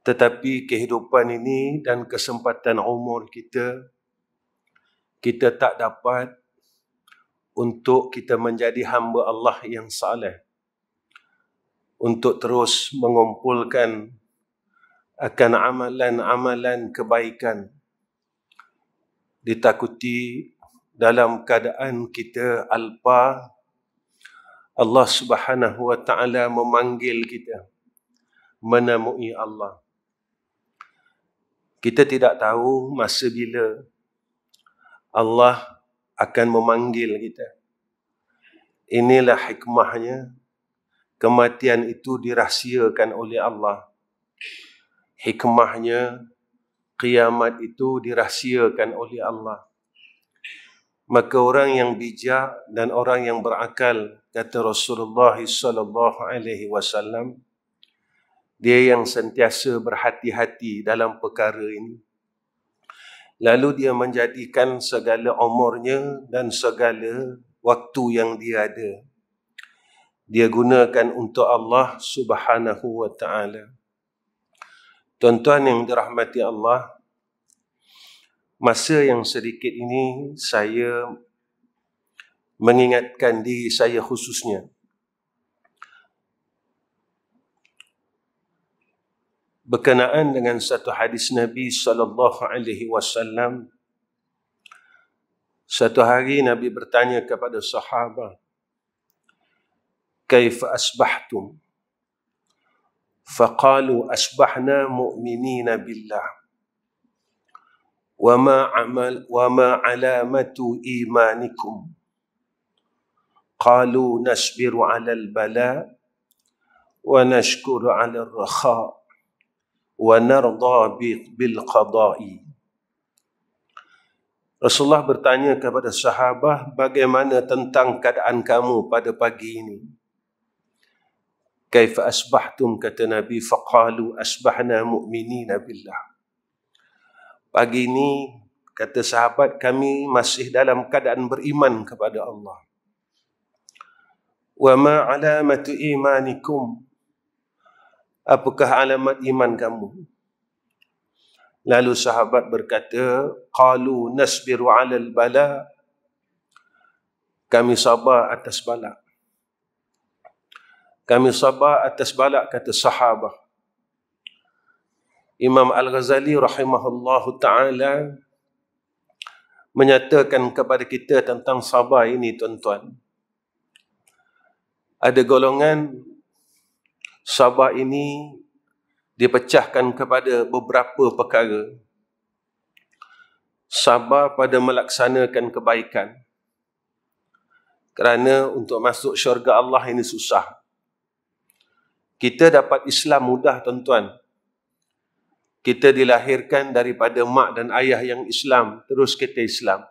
Tetapi kehidupan ini dan kesempatan umur kita tak dapat untuk kita menjadi hamba Allah yang saleh, untuk terus mengumpulkan akan amalan-amalan kebaikan. Ditakuti dalam keadaan kita alpa, Allah Subhanahu wa taala memanggil kita menemui Allah. Kita tidak tahu masa bila Allah akan memanggil kita. Inilah hikmahnya, kematian itu dirahsiakan oleh Allah. Hikmahnya, kiamat itu dirahsiakan oleh Allah. Maka orang yang bijak dan orang yang berakal, kata Rasulullah sallallahu alaihi wasallam, dia yang sentiasa berhati-hati dalam perkara ini. Lalu dia menjadikan segala umurnya dan segala waktu yang dia ada, dia gunakan untuk Allah Subhanahu wa taala. Tuan-tuan yang dirahmati Allah, masa yang sedikit ini saya mengingatkan diri saya khususnya berkenaan dengan satu hadis Nabi sallallahu alaihi wasallam. Satu hari Nabi bertanya kepada sahabat, "Kaifa asbahtum?" Faqalu asbahna mu'minina billah. Wa ma alamatu imanikum? Qalu nasbiru 'ala al-bala wa nashkuru 'ala ar-rakha wa narda bil qada'i. Rasulullah bertanya kepada sahabat, bagaimana tentang keadaan kamu pada pagi ini? Kaifa asbahtum, kata Nabi, faqalu asbahna mu'minina billah. Pagi ini, kata sahabat, kami masih dalam keadaan beriman kepada Allah. Wa ma alamatu imanikum? Apakah alamat iman kamu? Lalu sahabat berkata, qalu nasbiru 'alal bala. Kami sabar atas bala. Kami sabar atas bala, kata sahabat. Imam Al-Ghazali rahimahullahu ta'ala menyatakan kepada kita tentang sabar ini, tuan-tuan. Ada golongan sabar ini dipecahkan kepada beberapa perkara. Sabar pada melaksanakan kebaikan. Kerana untuk masuk syurga Allah ini susah. Kita dapat Islam mudah, tuan-tuan. Kita dilahirkan daripada mak dan ayah yang Islam, terus kita Islam.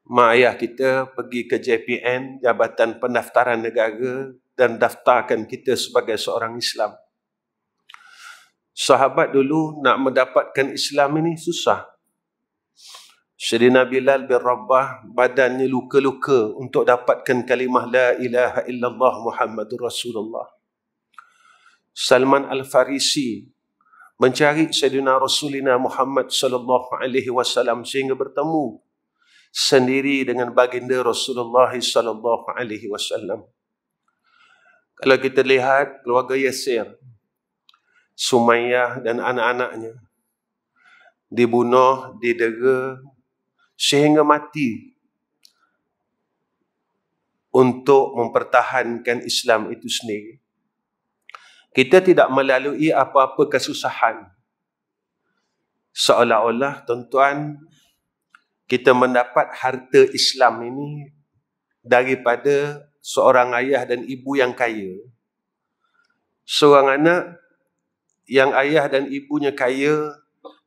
Mak ayah kita pergi ke JPN, Jabatan Pendaftaran Negara, dan daftarkan kita sebagai seorang Islam. Sahabat dulu nak mendapatkan Islam ini susah. Sayyidina Bilal bin Rabah badannya luka-luka untuk dapatkan kalimah la ilaha illallah Muhammadur Rasulullah. Salman Al-Farisi mencari Sayyidina Rasulina Muhammad sallallahu alaihi wasallam sehingga bertemu sendiri dengan baginda Rasulullah sallallahu alaihi wasallam. Kalau kita lihat keluarga Yasir, Sumayyah dan anak-anaknya dibunuh, didera sehingga mati untuk mempertahankan Islam itu sendiri. Kita tidak melalui apa-apa kesusahan. Seolah-olah, tuan-tuan, kita mendapat harta Islam ini daripada seorang ayah dan ibu yang kaya. Seorang anak yang ayah dan ibunya kaya,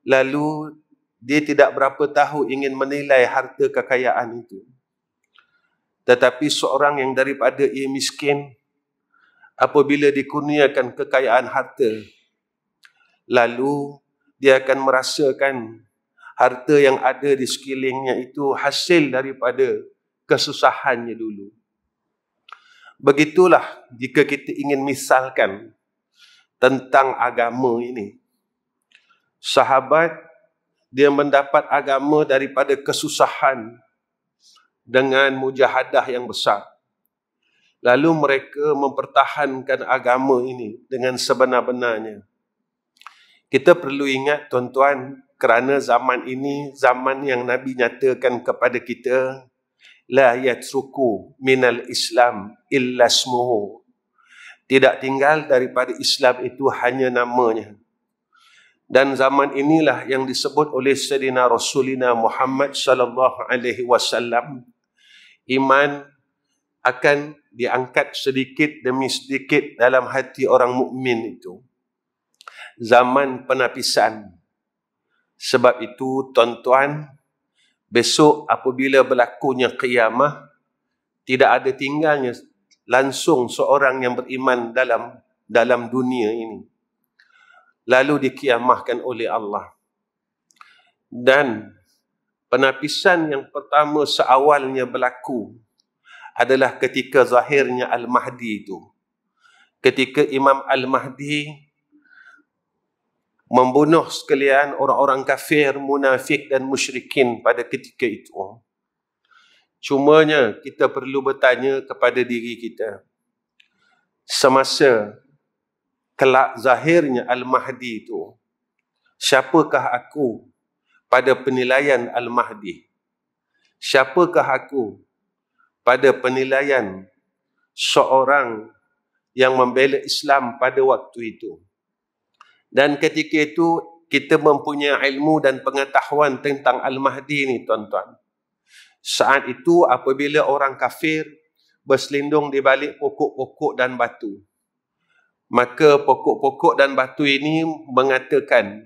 lalu dia tidak berapa tahu ingin menilai harta kekayaan itu. Tetapi seorang yang daripada ia miskin, apabila dikurniakan kekayaan harta, lalu dia akan merasakan harta yang ada di sekelilingnya itu hasil daripada kesusahannya dulu. Begitulah jika kita ingin misalkan tentang agama ini. Sahabat, dia mendapat agama daripada kesusahan dengan mujahadah yang besar. Lalu mereka mempertahankan agama ini dengan sebenar-benarnya. Kita perlu ingat tuan-tuan, kerana zaman ini, zaman yang Nabi nyatakan kepada kita, la yatruku minal Islam illa ismuhu. Tidak tinggal daripada Islam itu hanya namanya. Dan zaman inilah yang disebut oleh Sayyidina Rasulina Muhammad sallallahu alaihi wasallam, iman akan diangkat sedikit demi sedikit dalam hati orang mukmin itu. Zaman penapisan. Sebab itu, tuan-tuan, besok apabila berlakunya qiyamah, tidak ada tinggalnya langsung seorang yang beriman dalam dunia ini. Lalu dikiamahkan oleh Allah. Dan penapisan yang pertama seawalnya berlaku adalah ketika zahirnya Al-Mahdi itu. Ketika Imam Al-Mahdi membunuh sekalian orang-orang kafir, munafik dan musyrikin pada ketika itu. Cumanya kita perlu bertanya kepada diri kita, semasa kelak zahirnya Al-Mahdi itu, siapakah aku pada penilaian Al-Mahdi? Siapakah aku pada penilaian seorang yang membela Islam pada waktu itu? Dan ketika itu kita mempunyai ilmu dan pengetahuan tentang Al-Mahdi ini, tuan-tuan. Saat itu apabila orang kafir berselindung di balik pokok-pokok dan batu, maka pokok-pokok dan batu ini mengatakan,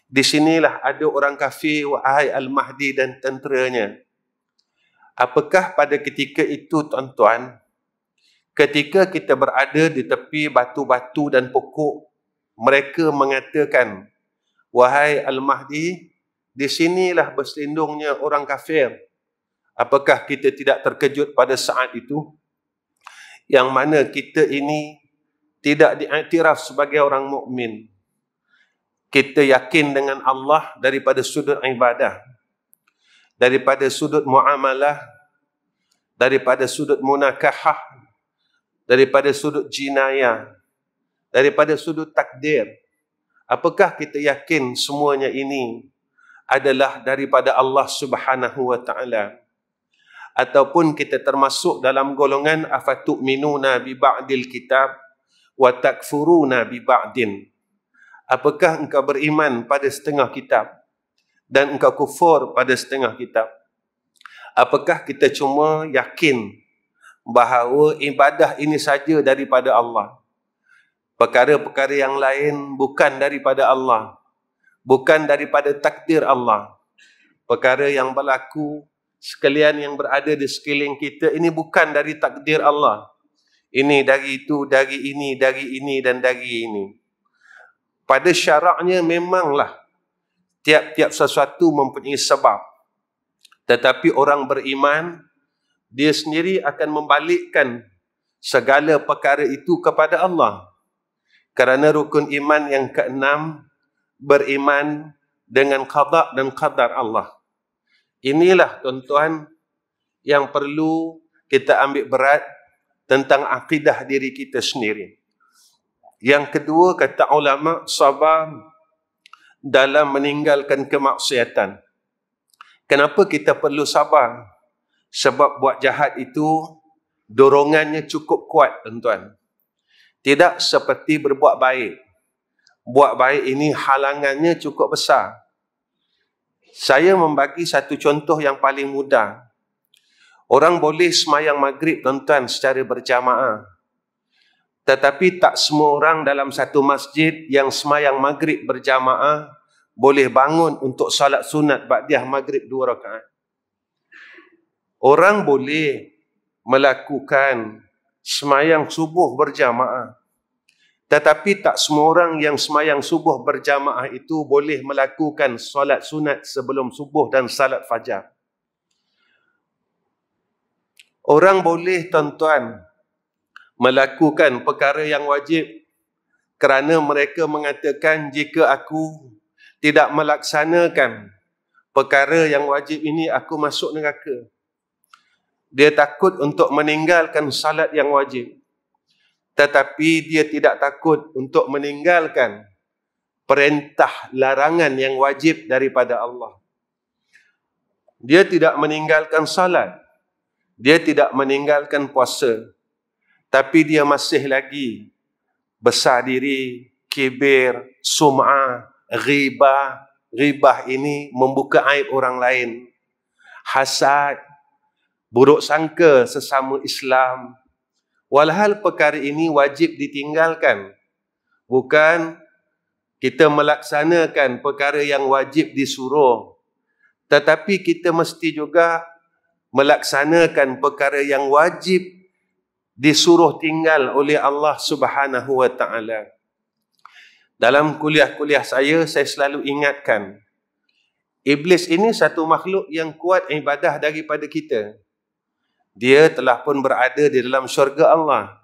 di sinilah ada orang kafir, wahai Al-Mahdi dan tenteranya. Apakah pada ketika itu, tuan-tuan, ketika kita berada di tepi batu-batu dan pokok, mereka mengatakan, wahai Al-Mahdi, di sinilah berselindungnya orang kafir. Apakah kita tidak terkejut pada saat itu? Yang mana kita ini tidak diiktiraf sebagai orang mukmin. Kita yakin dengan Allah daripada sudut ibadah, daripada sudut muamalah, daripada sudut munakahah, daripada sudut jinayah, daripada sudut takdir. Apakah kita yakin semuanya ini adalah daripada Allah Subhanahu wa taala? Ataupun kita termasuk dalam golongan afatu'minuna bi ba'dil kitab wa takfuruna bi ba'din? Apakah engkau beriman pada setengah kitab dan engkau kufur pada setengah kitab? Apakah kita cuma yakin bahawa ibadah ini saja daripada Allah? Perkara-perkara yang lain bukan daripada Allah, bukan daripada takdir Allah. Perkara yang berlaku sekalian yang berada di sekeliling kita ini bukan dari takdir Allah. Ini dari itu, dari ini, dari ini dan dari ini. Pada syaraknya memanglah tiap-tiap sesuatu mempunyai sebab. Tetapi orang beriman, dia sendiri akan membalikkan segala perkara itu kepada Allah. Kerana rukun iman yang keenam, beriman dengan qada dan qadar Allah. Inilah, tuan-tuan, yang perlu kita ambil berat tentang akidah diri kita sendiri. Yang kedua, kata ulama, sabar dalam meninggalkan kemaksiatan. Kenapa kita perlu sabar? Sebab buat jahat itu dorongannya cukup kuat, tuan-tuan. Tidak seperti berbuat baik. Buat baik ini halangannya cukup besar. Saya membagi satu contoh yang paling mudah. Orang boleh semayang maghrib, tuan-tuan, secara berjamaah. Tetapi tak semua orang dalam satu masjid yang semayang maghrib berjamaah boleh bangun untuk salat sunat ba'diyah maghrib 2 rakaat. Orang boleh melakukan semayang subuh berjamaah. Tetapi tak semua orang yang semayang subuh berjamaah itu boleh melakukan solat sunat sebelum subuh dan salat fajar. Orang boleh, tuan-tuan, melakukan perkara yang wajib, kerana mereka mengatakan jika aku tidak melaksanakan perkara yang wajib ini, aku masuk neraka. Dia takut untuk meninggalkan salat yang wajib, tetapi dia tidak takut untuk meninggalkan perintah larangan yang wajib daripada Allah. Dia tidak meninggalkan salat, dia tidak meninggalkan puasa, tapi dia masih lagi besar diri, kibir, sum'ah, ghibah. Ghibah ini membuka aib orang lain, hasad, buruk sangka sesama Islam. Walhal perkara ini wajib ditinggalkan. Bukan kita melaksanakan perkara yang wajib disuruh, tetapi kita mesti juga melaksanakan perkara yang wajib disuruh tinggal oleh Allah Subhanahu wa ta'ala. Dalam kuliah-kuliah saya selalu ingatkan, Iblis ini satu makhluk yang kuat ibadah daripada kita. Dia telah pun berada di dalam syurga Allah.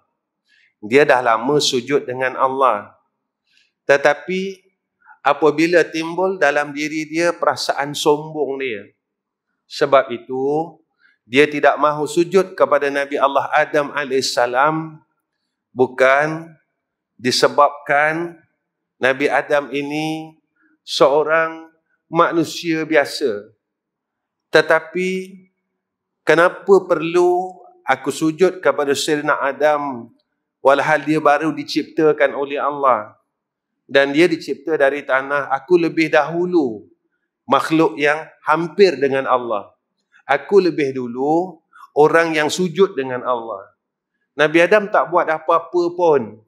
Dia dah lama sujud dengan Allah. Tetapi apabila timbul dalam diri dia perasaan sombong dia, sebab itu dia tidak mahu sujud kepada Nabi Allah Adam AS, bukan disebabkan Nabi Adam ini seorang manusia biasa, tetapi kenapa perlu aku sujud kepada Sayyidina Adam walhal dia baru diciptakan oleh Allah dan dia dicipta dari tanah. Aku lebih dahulu makhluk yang hampir dengan Allah. Aku lebih dulu orang yang sujud dengan Allah. Nabi Adam tak buat apa-apa pun.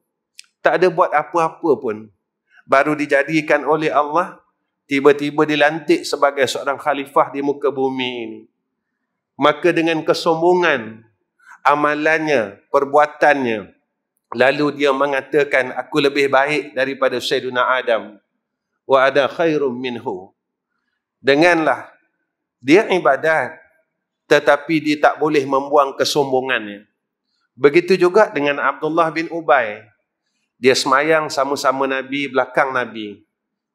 Tak ada buat apa-apa pun. Baru dijadikan oleh Allah, tiba-tiba dilantik sebagai seorang khalifah di muka bumi ini. Maka dengan kesombongan amalannya, perbuatannya, lalu dia mengatakan, aku lebih baik daripada Sayyidina Adam. Wa ada khairum minhu. Denganlah dia ibadat, tetapi dia tak boleh membuang kesombongannya. Begitu juga dengan Abdullah bin Ubay. Dia semayang sama-sama Nabi, belakang Nabi.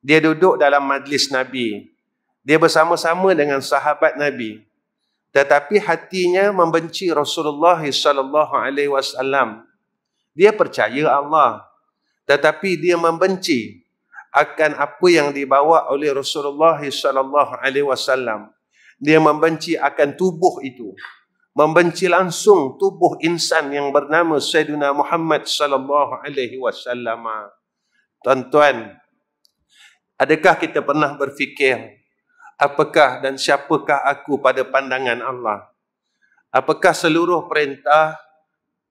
Dia duduk dalam majlis Nabi. Dia bersama-sama dengan sahabat Nabi. Tetapi hatinya membenci Rasulullah SAW. Dia percaya Allah, tetapi dia membenci akan apa yang dibawa oleh Rasulullah SAW. Dia membenci akan tubuh itu, membenci langsung tubuh insan yang bernama Sayyidina Muhammad SAW. Tuan-tuan, adakah kita pernah berfikir, apakah dan siapakah aku pada pandangan Allah? Apakah seluruh perintah,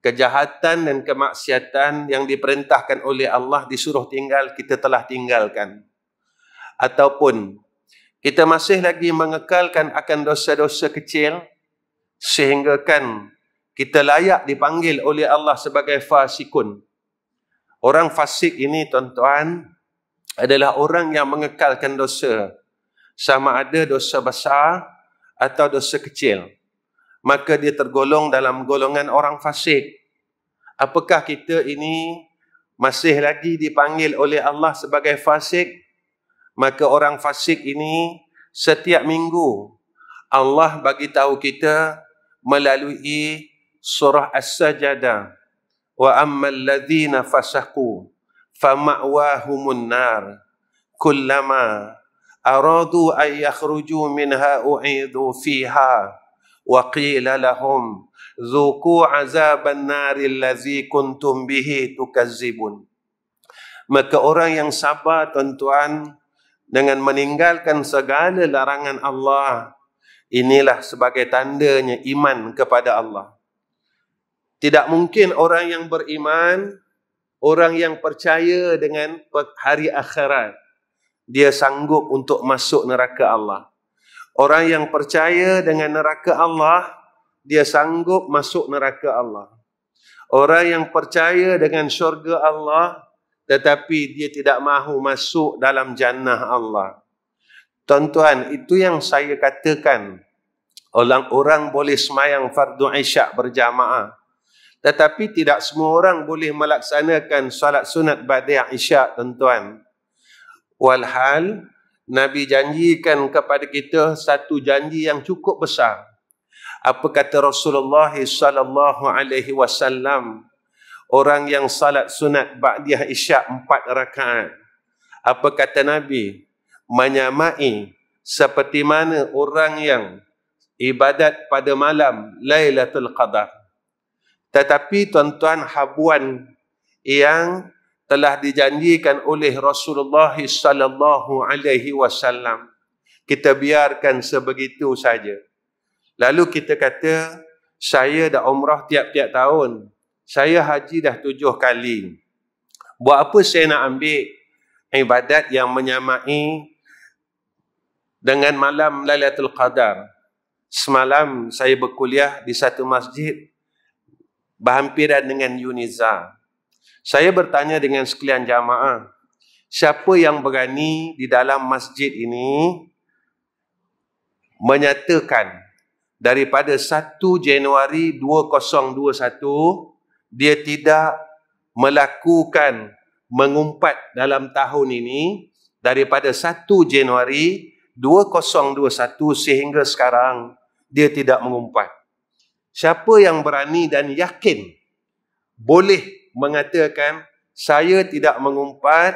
kejahatan dan kemaksiatan yang diperintahkan oleh Allah disuruh tinggal, kita telah tinggalkan? Ataupun kita masih lagi mengekalkan akan dosa-dosa kecil sehingga kan kita layak dipanggil oleh Allah sebagai fasikun. Orang fasik ini, tuan-tuan, adalah orang yang mengekalkan dosa, sama ada dosa besar atau dosa kecil. Maka dia tergolong dalam golongan orang fasik. Apakah kita ini masih lagi dipanggil oleh Allah sebagai fasik? Maka orang fasik ini setiap minggu Allah bagi tahu kita melalui surah As-Sajdah, wa ammal ladzina fasaqu fama'wahumun nar kullama aradu an yakhruju minha u'idu fiha wa qila lahum dzuqu azaban nari allazi kuntum bihi tukazzibun. Maka orang yang sabar, tuan-tuan, dengan meninggalkan segala larangan Allah, inilah sebagai tandanya iman kepada Allah. Tidak mungkin orang yang beriman, orang yang percaya dengan hari akhirat, dia sanggup untuk masuk neraka Allah. Orang yang percaya dengan neraka Allah, dia sanggup masuk neraka Allah. Orang yang percaya dengan syurga Allah, tetapi dia tidak mahu masuk dalam jannah Allah. Tuan-tuan, itu yang saya katakan, orang-orang boleh semayang fardu isyak berjamaah, Tetapi tidak semua orang boleh melaksanakan solat sunat ba'da isyak, tuan-tuan. Walhal Nabi janjikan kepada kita satu janji yang cukup besar. Apa kata Rasulullah sallallahu alaihi wasallam? Orang yang salat sunat ba'da isyak 4 rakaat. Apa kata Nabi? Menyamai seperti mana orang yang ibadat pada malam Lailatul Qadar. Tetapi tuan-tuan, habuan yang telah dijanjikan oleh Rasulullah sallallahu alaihi wasallam, kita biarkan sebegitu saja. Lalu kita kata, saya dah umrah tiap-tiap tahun, saya haji dah 7 kali. Buat apa saya nak ambil ibadat yang menyamai dengan malam Lailatul Qadar? Semalam saya berkuliah di satu masjid berhampiran dengan Uniza. Saya bertanya dengan sekalian jamaah, siapa yang berani di dalam masjid ini menyatakan daripada 1 Januari 2021 dia tidak melakukan mengumpat dalam tahun ini, daripada 1 Januari 2021 sehingga sekarang dia tidak mengumpat. Siapa yang berani dan yakin boleh mengatakan saya tidak mengumpat,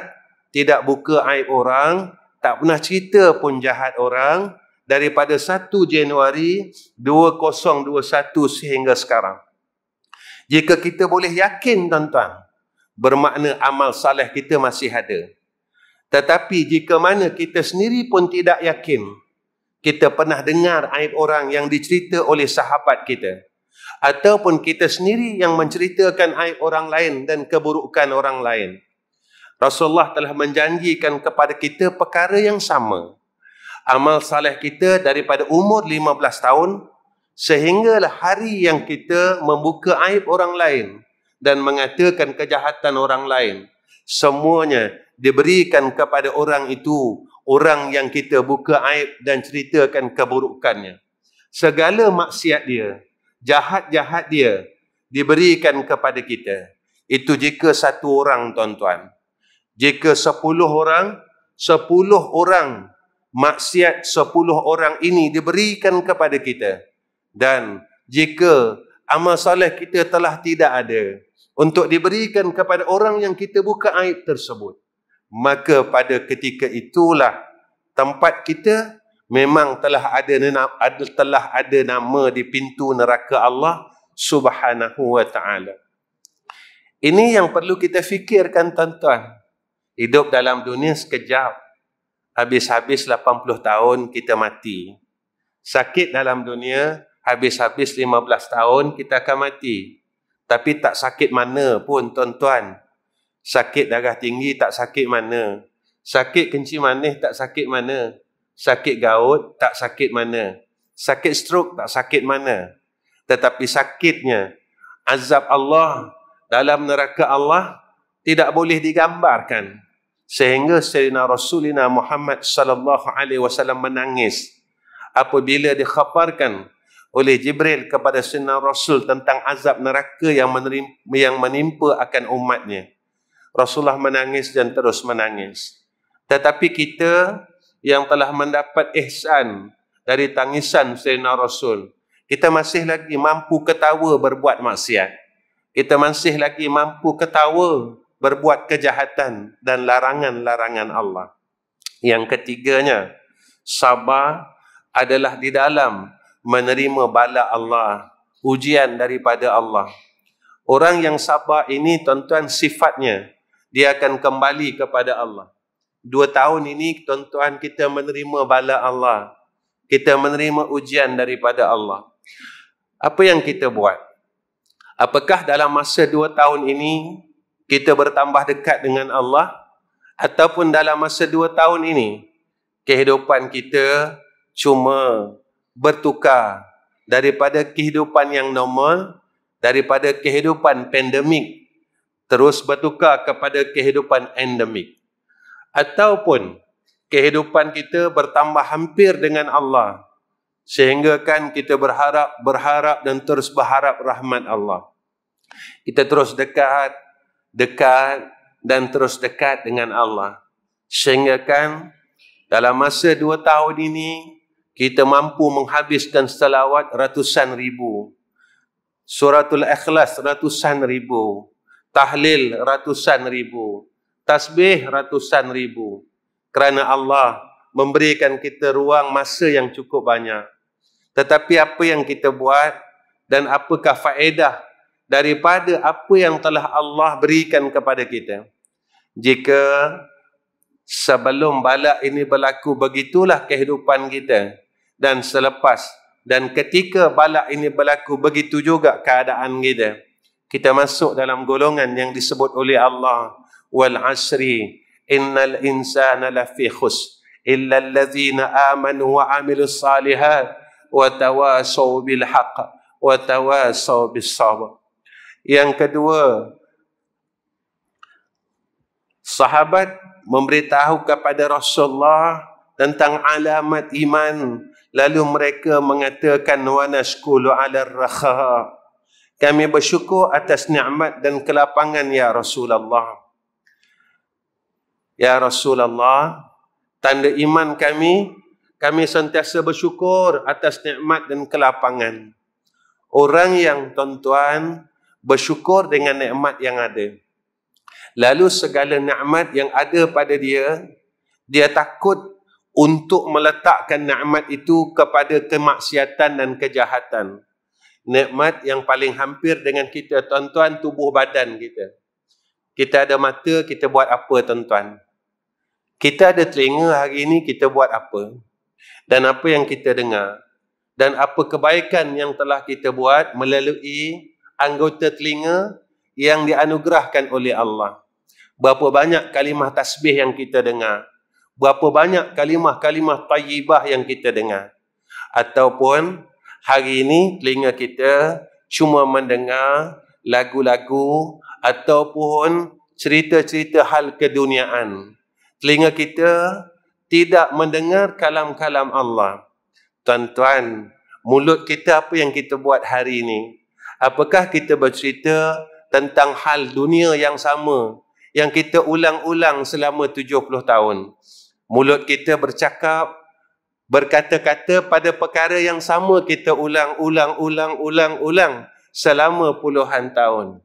tidak buka aib orang, tak pernah cerita pun jahat orang daripada 1 Januari 2021 sehingga sekarang? Jika kita boleh yakin, tuan-tuan, bermakna amal saleh kita masih ada. Tetapi jika mana kita sendiri pun tidak yakin, kita pernah dengar aib orang yang dicerita oleh sahabat kita, ataupun kita sendiri yang menceritakan aib orang lain dan keburukan orang lain, Rasulullah telah menjanjikan kepada kita perkara yang sama. Amal saleh kita daripada umur 15 tahun sehinggalah hari yang kita membuka aib orang lain dan mengatakan kejahatan orang lain, semuanya diberikan kepada orang itu, orang yang kita buka aib dan ceritakan keburukannya. Segala maksiat dia, jahat-jahat dia diberikan kepada kita. Itu jika 1 orang, tuan-tuan. Jika 10 orang, 10 orang maksiat 10 orang ini diberikan kepada kita. Dan jika amal soleh kita telah tidak ada untuk diberikan kepada orang yang kita buka aib tersebut, maka pada ketika itulah tempat kita memang telah ada nama di pintu neraka Allah Subhanahu wa ta'ala. Ini yang perlu kita fikirkan, tuan-tuan. Hidup dalam dunia sekejap. Habis-habis 80 tahun kita mati. Sakit dalam dunia, habis-habis 15 tahun kita akan mati. Tapi tak sakit mana pun, tuan-tuan. Sakit darah tinggi tak sakit mana. Sakit kencing manis tak sakit mana. Sakit gaut tak sakit mana. Sakit stroke tak sakit mana. Tetapi sakitnya azab Allah dalam neraka Allah tidak boleh digambarkan. Sehingga Sayyidina Rasulina Muhammad sallallahu alaihi wasallam menangis apabila dikhabarkan oleh Jibril kepada Sayyidina Rasul tentang azab neraka yang menimpa akan umatnya. Rasulullah menangis dan terus menangis. Tetapi kita yang telah mendapat ihsan dari tangisan Sayyidina Rasul, kita masih lagi mampu ketawa berbuat maksiat. Kita masih lagi mampu ketawa berbuat kejahatan dan larangan-larangan Allah. Yang ketiganya, sabar adalah di dalam menerima bala Allah, ujian daripada Allah. Orang yang sabar ini, tuan-tuan, sifatnya dia akan kembali kepada Allah. 2 tahun ini, tuan-tuan, kita menerima bala Allah. Kita menerima ujian daripada Allah. Apa yang kita buat? Apakah dalam masa 2 tahun ini kita bertambah dekat dengan Allah? Ataupun dalam masa 2 tahun ini kehidupan kita cuma bertukar daripada kehidupan yang normal, daripada kehidupan pandemik, terus bertukar kepada kehidupan endemik? Ataupun kehidupan kita bertambah hampir dengan Allah, sehingga kan kita berharap dan terus berharap rahmat Allah? Kita terus dekat, dan terus dekat dengan Allah. Sehingga kan dalam masa 2 tahun ini, kita mampu menghabiskan selawat ratusan ribu, suratul ikhlas ratusan ribu, tahlil ratusan ribu, tasbih ratusan ribu. Kerana Allah memberikan kita ruang masa yang cukup banyak. Tetapi apa yang kita buat dan apakah faedah daripada apa yang telah Allah berikan kepada kita? Jika sebelum bala ini berlaku, begitulah kehidupan kita, dan selepas dan ketika bala ini berlaku, begitu juga keadaan kita. Kita masuk dalam golongan yang disebut oleh Allah, wal asri innal insana lafi khusr illa allazina amanu wa amilus salihat wa tawasaw bil haqq wa tawasaw bis sabr. Yang kedua, sahabat memberitahu kepada Rasulullah tentang alamat iman, lalu mereka mengatakan wa nashkulu ala rakha, kami bersyukur atas nikmat dan kelapangan ya Rasulullah. Ya Rasulullah, tanda iman kami sentiasa bersyukur atas nikmat dan kelapangan. Orang yang tuan-tuan bersyukur dengan nikmat yang ada, lalu segala nikmat yang ada pada dia, dia takut untuk meletakkan nikmat itu kepada kemaksiatan dan kejahatan. Nikmat yang paling hampir dengan kita, tuan-tuan, tubuh badan kita. Kita ada mata, kita buat apa, tuan-tuan? Kita ada telinga, hari ini kita buat apa? Dan apa yang kita dengar? Dan apa kebaikan yang telah kita buat melalui anggota telinga yang dianugerahkan oleh Allah? Berapa banyak kalimah tasbih yang kita dengar? Berapa banyak kalimah-kalimah tayyibah yang kita dengar? Ataupun hari ini telinga kita cuma mendengar lagu-lagu ataupun cerita-cerita hal keduniaan. Telinga kita tidak mendengar kalam-kalam Allah. Tuan-tuan, mulut kita apa yang kita buat hari ini? Apakah kita bercerita tentang hal dunia yang sama yang kita ulang-ulang selama 70 tahun? Mulut kita bercakap, berkata-kata pada perkara yang sama kita ulang selama puluhan tahun.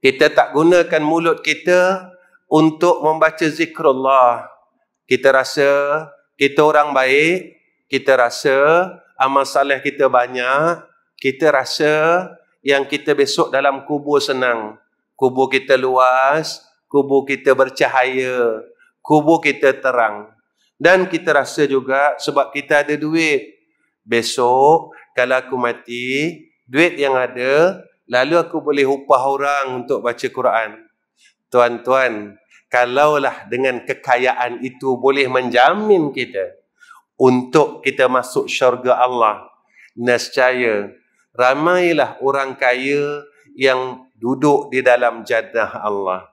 Kita tak gunakan mulut kita untuk membaca zikrullah. Kita rasa kita orang baik, kita rasa amal saleh kita banyak, kita rasa yang kita besok dalam kubur senang. Kubur kita luas, kubur kita bercahaya, kubur kita terang. Dan kita rasa juga sebab kita ada duit, besok kalau aku mati, duit yang ada, lalu aku boleh upah orang untuk baca Quran. Tuan-tuan, kalaulah dengan kekayaan itu boleh menjamin kita untuk kita masuk syurga Allah, nescaya ramailah orang kaya yang duduk di dalam jannah Allah.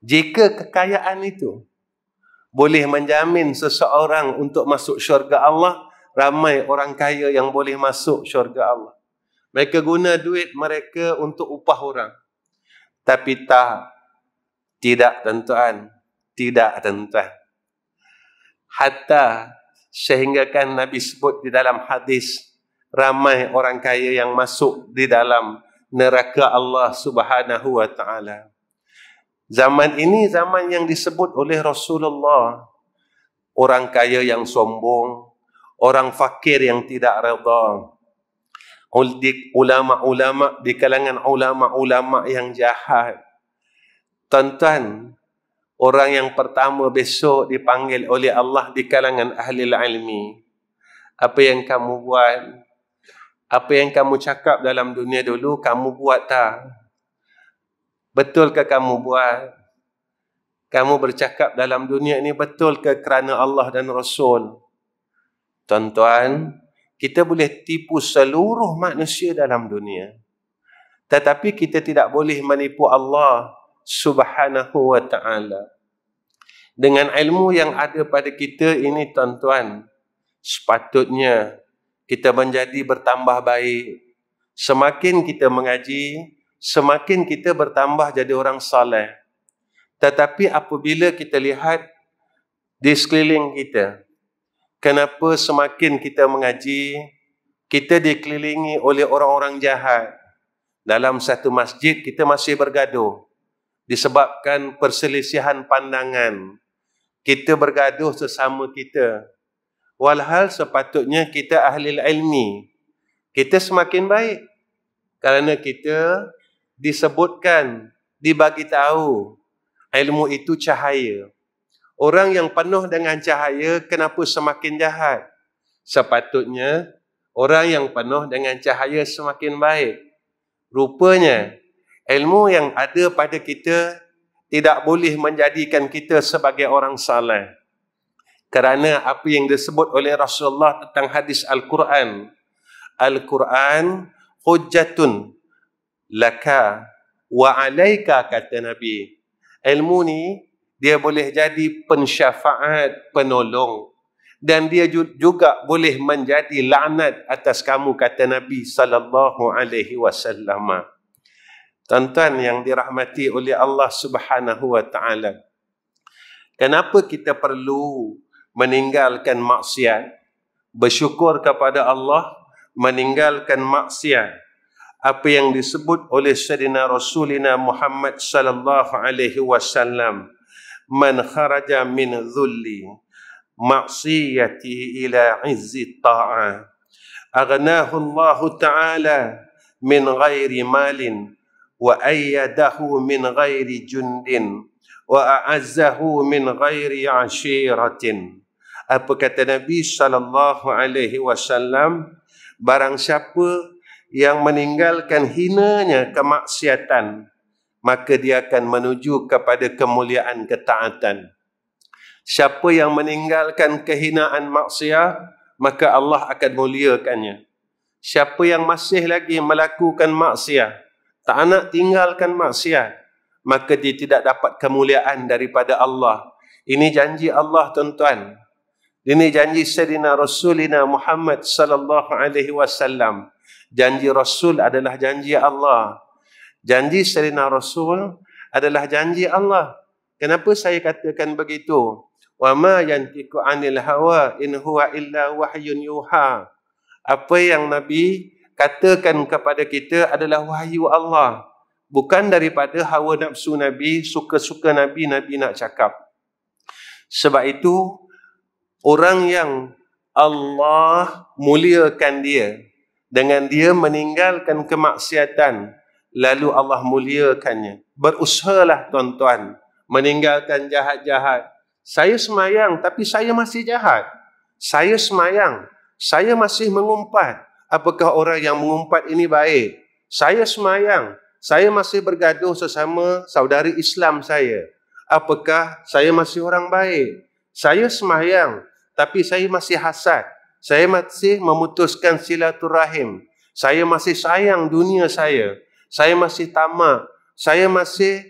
Jika kekayaan itu boleh menjamin seseorang untuk masuk syurga Allah, ramai orang kaya yang boleh masuk syurga Allah. Mereka guna duit mereka untuk upah orang. Tapi tidak tuan-tuan, tidak tuan-tuan. Hatta sehinggakan Nabi sebut di dalam hadis, ramai orang kaya yang masuk di dalam neraka Allah Subhanahu wa taala. Zaman ini zaman yang disebut oleh Rasulullah, orang kaya yang sombong, orang fakir yang tidak redha, ulama-ulama di kalangan ulama-ulama yang jahat. Tuan-tuan, orang yang pertama besok dipanggil oleh Allah di kalangan ahli ilmi. Apa yang kamu buat? Apa yang kamu cakap dalam dunia dulu, kamu buat tak? Betulkah kamu buat? Kamu bercakap dalam dunia ini betulkah kerana Allah dan Rasul? Tuan-tuan, kita boleh tipu seluruh manusia dalam dunia, tetapi kita tidak boleh menipu Allah Subhanahu wa ta'ala. Dengan ilmu yang ada pada kita ini, tuan-tuan, sepatutnya kita menjadi bertambah baik. Semakin kita mengaji, semakin kita bertambah jadi orang saleh. Tetapi apabila kita lihat di sekeliling kita, kenapa semakin kita mengaji, kita dikelilingi oleh orang-orang jahat. Dalam satu masjid kita masih bergaduh disebabkan perselisihan pandangan. Kita bergaduh sesama kita. Walhal sepatutnya kita ahli ilmi. Kita semakin baik kerana kita disebutkan, dibagi tahu ilmu itu cahaya. Orang yang penuh dengan cahaya kenapa semakin jahat? Sepatutnya orang yang penuh dengan cahaya semakin baik. Rupanya ilmu yang ada pada kita tidak boleh menjadikan kita sebagai orang saleh. Kerana apa yang disebut oleh Rasulullah tentang hadis Al-Quran. Al-Quran hujjatun laka wa alaika, kata Nabi. Ilmu ni dia boleh jadi pensyafaat, penolong, dan dia juga boleh menjadi laknat atas kamu, kata Nabi sallallahu alaihi wasallam. Tuan-tuan yang dirahmati oleh Allah Subhanahu wa taala, kenapa kita perlu meninggalkan maksiat, bersyukur kepada Allah, meninggalkan maksiat? Apa yang disebut oleh Sayyidina Rasulina Muhammad sallallahu alaihi wasallam, man kharaja min dhulli maksiyati ila izzi ta'ah aghnahu Allah ta'ala min ghairi malin wa ayyadahu min ghairi jundin wa a'azzahu min ghairi ashiratin. Apa kata Nabi sallallahu alaihi wasallam? Barang siapa yang meninggalkan hinanya kemaksiatan, maka dia akan menuju kepada kemuliaan ketaatan. Siapa yang meninggalkan kehinaan maksiat, maka Allah akan muliakannya. Siapa yang masih lagi melakukan maksiat, tak nak tinggalkan maksiat, maka dia tidak dapat kemuliaan daripada Allah. Ini janji Allah, tuan-tuan. Ini janji Sayyidina Rasulina Muhammad sallallahu alaihi wasallam. Janji Rasul adalah janji Allah. Janji Sayyidina Rasul adalah janji Allah. Kenapa saya katakan begitu? Wa ma yantiqu 'anil hawa in huwa illa wahyun yuha. Apa yang Nabi katakan kepada kita adalah wahyu Allah, bukan daripada hawa nafsu Nabi, suka-suka Nabi nak cakap. Sebab itu orang yang Allah muliakan dia dengan dia meninggalkan kemaksiatan, lalu Allah muliakannya. Berusahalah, tuan-tuan, meninggalkan jahat-jahat. Saya semayang tapi saya masih jahat. Saya semayang, saya masih mengumpat. Apakah orang yang mengumpat ini baik? Saya semayang, saya masih bergaduh sesama saudari Islam saya. Apakah saya masih orang baik? Saya semayang tapi saya masih hasad. Saya masih memutuskan silaturahim. Saya masih sayang dunia saya. Saya masih tamak. Saya masih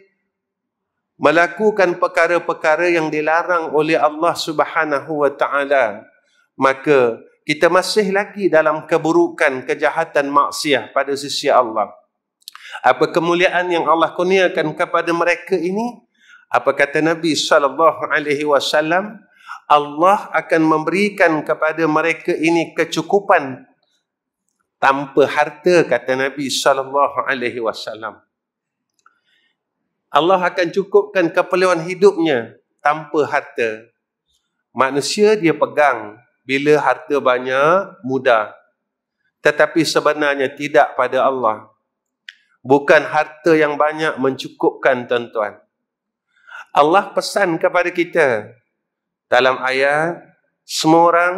melakukan perkara-perkara yang dilarang oleh Allah Subhanahu wa taala. Maka kita masih lagi dalam keburukan, kejahatan, maksiat pada sisi Allah. Apa kemuliaan yang Allah kurniakan kepada mereka ini? Apa kata Nabi sallallahu alaihi wasallam? Allah akan memberikan kepada mereka ini kecukupan tanpa harta, kata Nabi sallallahu alaihi wasallam. Allah akan cukupkan keperluan hidupnya tanpa harta. Manusia dia pegang bila harta banyak, mudah. Tetapi sebenarnya tidak pada Allah. Bukan harta yang banyak mencukupkan, tuan-tuan. Allah pesan kepada kita dalam ayat, semua orang,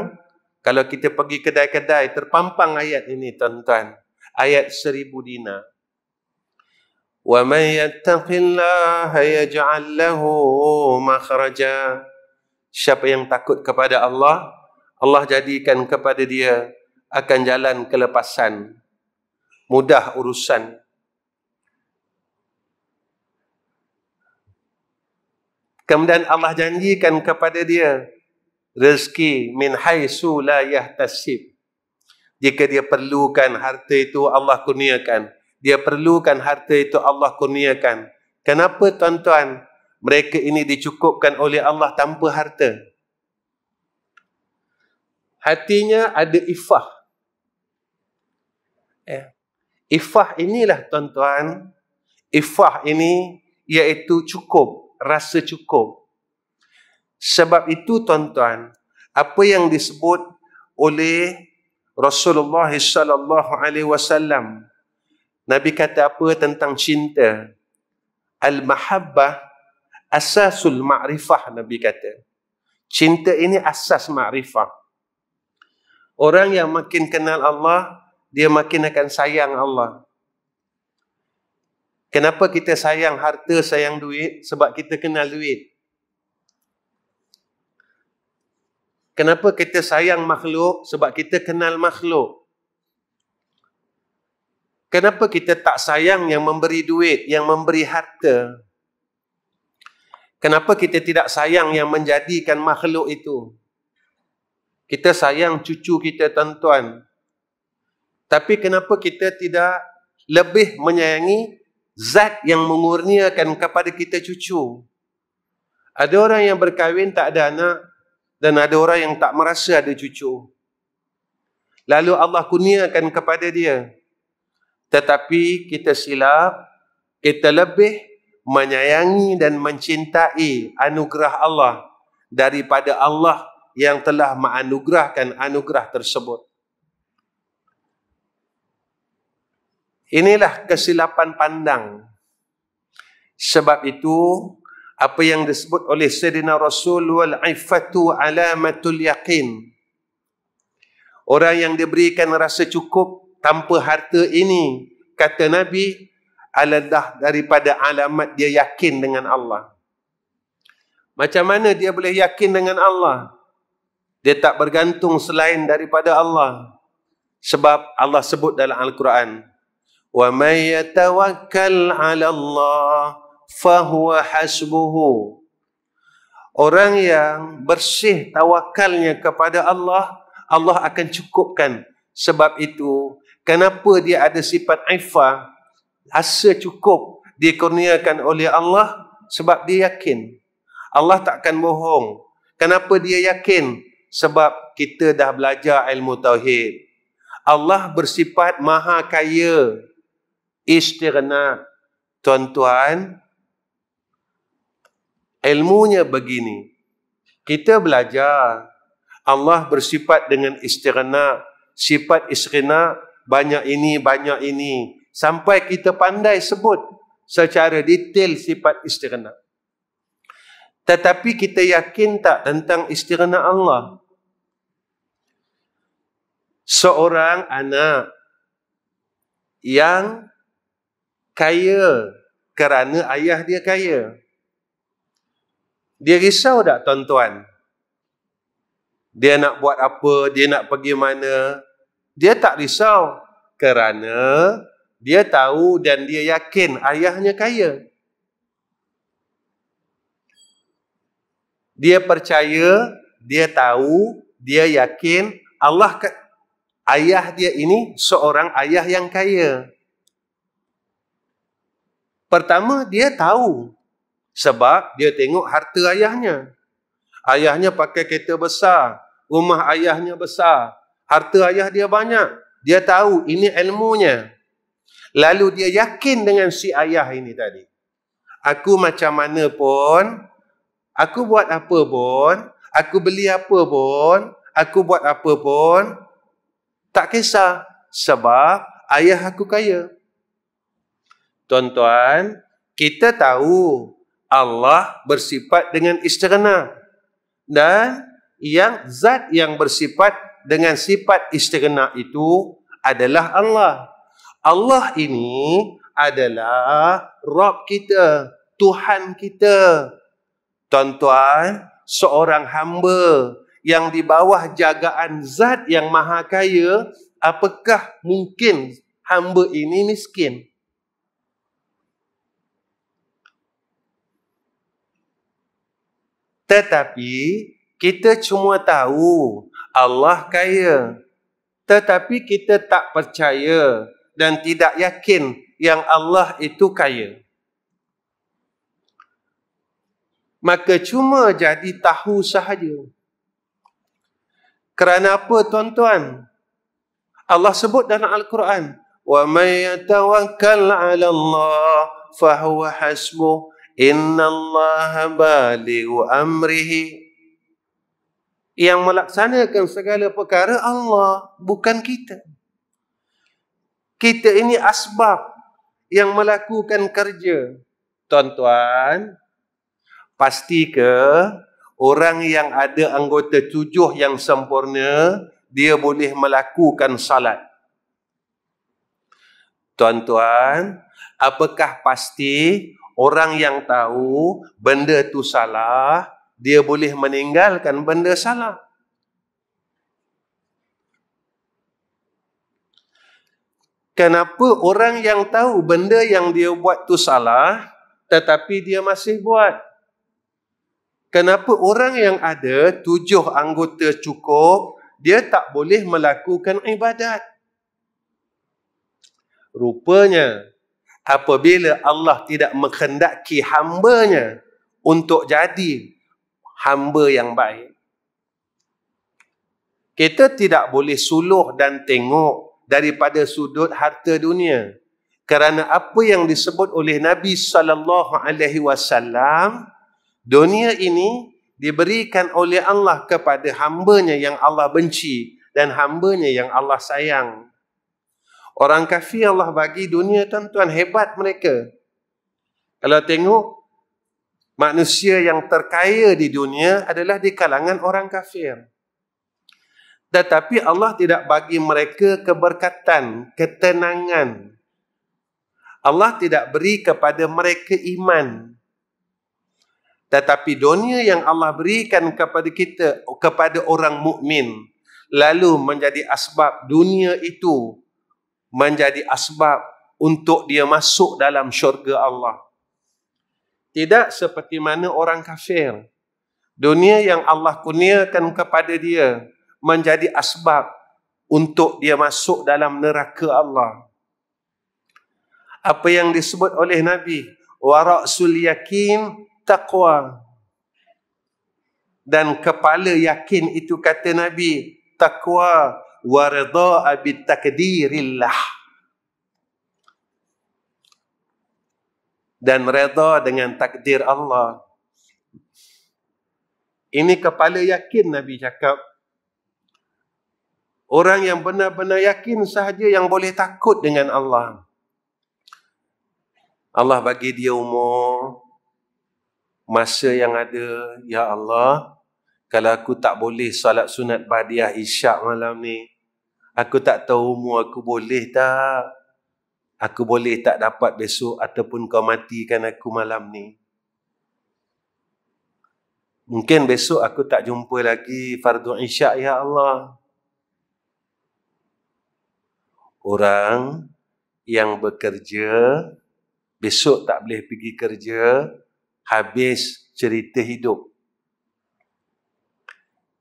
kalau kita pergi kedai-kedai, terpampang ayat ini, tuan-tuan. Ayat 1000 dinar. Wa man yattaqillaha yaj'al lahu makhraja. Siapa yang takut kepada Allah, Allah jadikan kepada dia akan jalan kelepasan, mudah urusan. Kemudian Allah janjikan kepada dia rezeki min haitsu la yahtasib. Jika dia perlukan harta itu, Allah kurniakan. Dia perlukan harta itu, Allah kurniakan. Kenapa tuan-tuan mereka ini dicukupkan oleh Allah tanpa harta? Hatinya ada ifah. Ifah inilah tuan-tuan, ifah ini iaitu cukup, rasa cukup. Sebab itu tuan-tuan, apa yang disebut oleh Rasulullah sallallahu alaihi wasallam, Nabi kata apa tentang cinta? Al-mahabbah asasul ma'rifah, Nabi kata. Cinta ini asas ma'rifah. Orang yang makin kenal Allah, dia makin akan sayang Allah. Kenapa kita sayang harta, sayang duit? Sebab kita kenal duit. Kenapa kita sayang makhluk? Sebab kita kenal makhluk. Kenapa kita tak sayang yang memberi duit, yang memberi harta? Kenapa kita tidak sayang yang menjadikan makhluk itu? Kita sayang cucu kita, tuan-tuan. Tapi kenapa kita tidak lebih menyayangi zat yang mengurniakan kepada kita cucu? Ada orang yang berkahwin tak ada anak, dan ada orang yang tak merasa ada cucu. Lalu Allah kurniakan kepada dia. Tetapi kita silap, kita lebih menyayangi dan mencintai anugerah Allah daripada Allah yang telah menganugerahkan anugerah tersebut. Inilah kesilapan pandang. Sebab itu, apa yang disebut oleh Sayyidina Rasul, wal iffatu alamatul yaqin. Orang yang diberikan rasa cukup tanpa harta ini, kata Nabi, adalah daripada alamat dia yakin dengan Allah. Macam mana dia boleh yakin dengan Allah? Dia tak bergantung selain daripada Allah. Sebab Allah sebut dalam Al-Quran, wa may yatawakkal 'ala Allah fahuwa hasbuhu. Orang yang bersih tawakalnya kepada Allah, Allah akan cukupkan. Sebab itu, kenapa dia ada sifat iffah, rasa cukup dikurniakan oleh Allah? Sebab dia yakin. Allah takkan bohong. Kenapa dia yakin? Sebab kita dah belajar ilmu tauhid. Allah bersifat maha kaya, istighna. Tuan-tuan, ilmunya begini. Kita belajar Allah bersifat dengan istighna. Sifat istighna banyak ini, banyak ini. Sampai kita pandai sebut secara detail sifat istighna. Tetapi kita yakin tak tentang istighna Allah? Seorang anak yang kaya kerana ayah dia kaya, dia risau tak tuan-tuan? Dia nak buat apa, dia nak pergi mana? Dia tak risau kerana dia tahu dan dia yakin ayahnya kaya. Dia percaya, dia tahu, dia yakin ayah dia ini seorang ayah yang kaya. Pertama, dia tahu. Sebab dia tengok harta ayahnya. Ayahnya pakai kereta besar. Rumah ayahnya besar. Harta ayah dia banyak. Dia tahu ini ilmunya. Lalu dia yakin dengan si ayah ini tadi. Aku macam mana pun, aku buat apa pun, aku beli apa pun, aku buat apa pun, tak kisah. Sebab ayah aku kaya. Tuan-tuan, kita tahu Allah bersifat dengan istighna. Dan zat yang bersifat dengan sifat istighna itu adalah Allah. Allah ini adalah Rabb kita, Tuhan kita. Tuan-tuan, seorang hamba yang di bawah jagaan zat yang maha kaya, apakah mungkin hamba ini miskin? Tetapi kita cuma tahu Allah kaya. tetapi kita tak percaya dan tidak yakin yang Allah itu kaya. Maka cuma jadi tahu sahaja. Kerana apa tuan-tuan? Allah sebut dalam Al-Quran, "Wa may yatawakkal 'ala Allah fa huwa hasbuh, innallaha balighu amrihi." Yang melaksanakan segala perkara Allah, bukan kita. Kita ini asbab yang melakukan kerja. Tuan-tuan, pasti ke orang yang ada anggota 7 yang sempurna, dia boleh melakukan salat? Tuan-tuan, apakah pasti orang yang tahu benda tu salah, dia boleh meninggalkan benda salah? Kenapa orang yang tahu benda yang dia buat tu salah, tetapi dia masih buat? Kenapa orang yang ada 7 anggota cukup, dia tak boleh melakukan ibadat? Rupanya, apabila Allah tidak menghendaki hambanya untuk jadi hamba yang baik, kita tidak boleh suluh dan tengok daripada sudut harta dunia. Kerana apa yang disebut oleh Nabi SAW, dunia ini diberikan oleh Allah kepada hambanya yang Allah benci dan hambanya yang Allah sayang. Orang kafir Allah bagi dunia, tuan-tuan, hebat mereka. Kalau tengok, manusia yang terkaya di dunia adalah di kalangan orang kafir. Tetapi Allah tidak bagi mereka keberkatan, ketenangan. Allah tidak beri kepada mereka iman. Tetapi dunia yang Allah berikan kepada kita, kepada orang mukmin, lalu menjadi asbab dunia itu menjadi asbab untuk dia masuk dalam syurga Allah. Tidak seperti mana orang kafir. Dunia yang Allah kurniakan kepada dia menjadi asbab untuk dia masuk dalam neraka Allah. Apa yang disebut oleh Nabi, wa ra'sul yakin taqwa. Dan kepala yakin itu, kata Nabi, taqwa wa ridha'a bitakdirillah. Dan redha dengan takdir Allah. Ini kepala yakin, Nabi cakap. Orang yang benar-benar yakin sahaja yang boleh takut dengan Allah. Allah bagi dia umur, masa yang ada, ya Allah, kalau aku tak boleh salat sunat badiah isyak malam ni, aku tak tahu umur aku boleh tak? Aku boleh tak dapat besok ataupun kau matikan aku malam ni? Mungkin besok aku tak jumpa lagi fardu isyak, ya Allah. Orang yang bekerja, besok tak boleh pergi kerja, habis cerita hidup.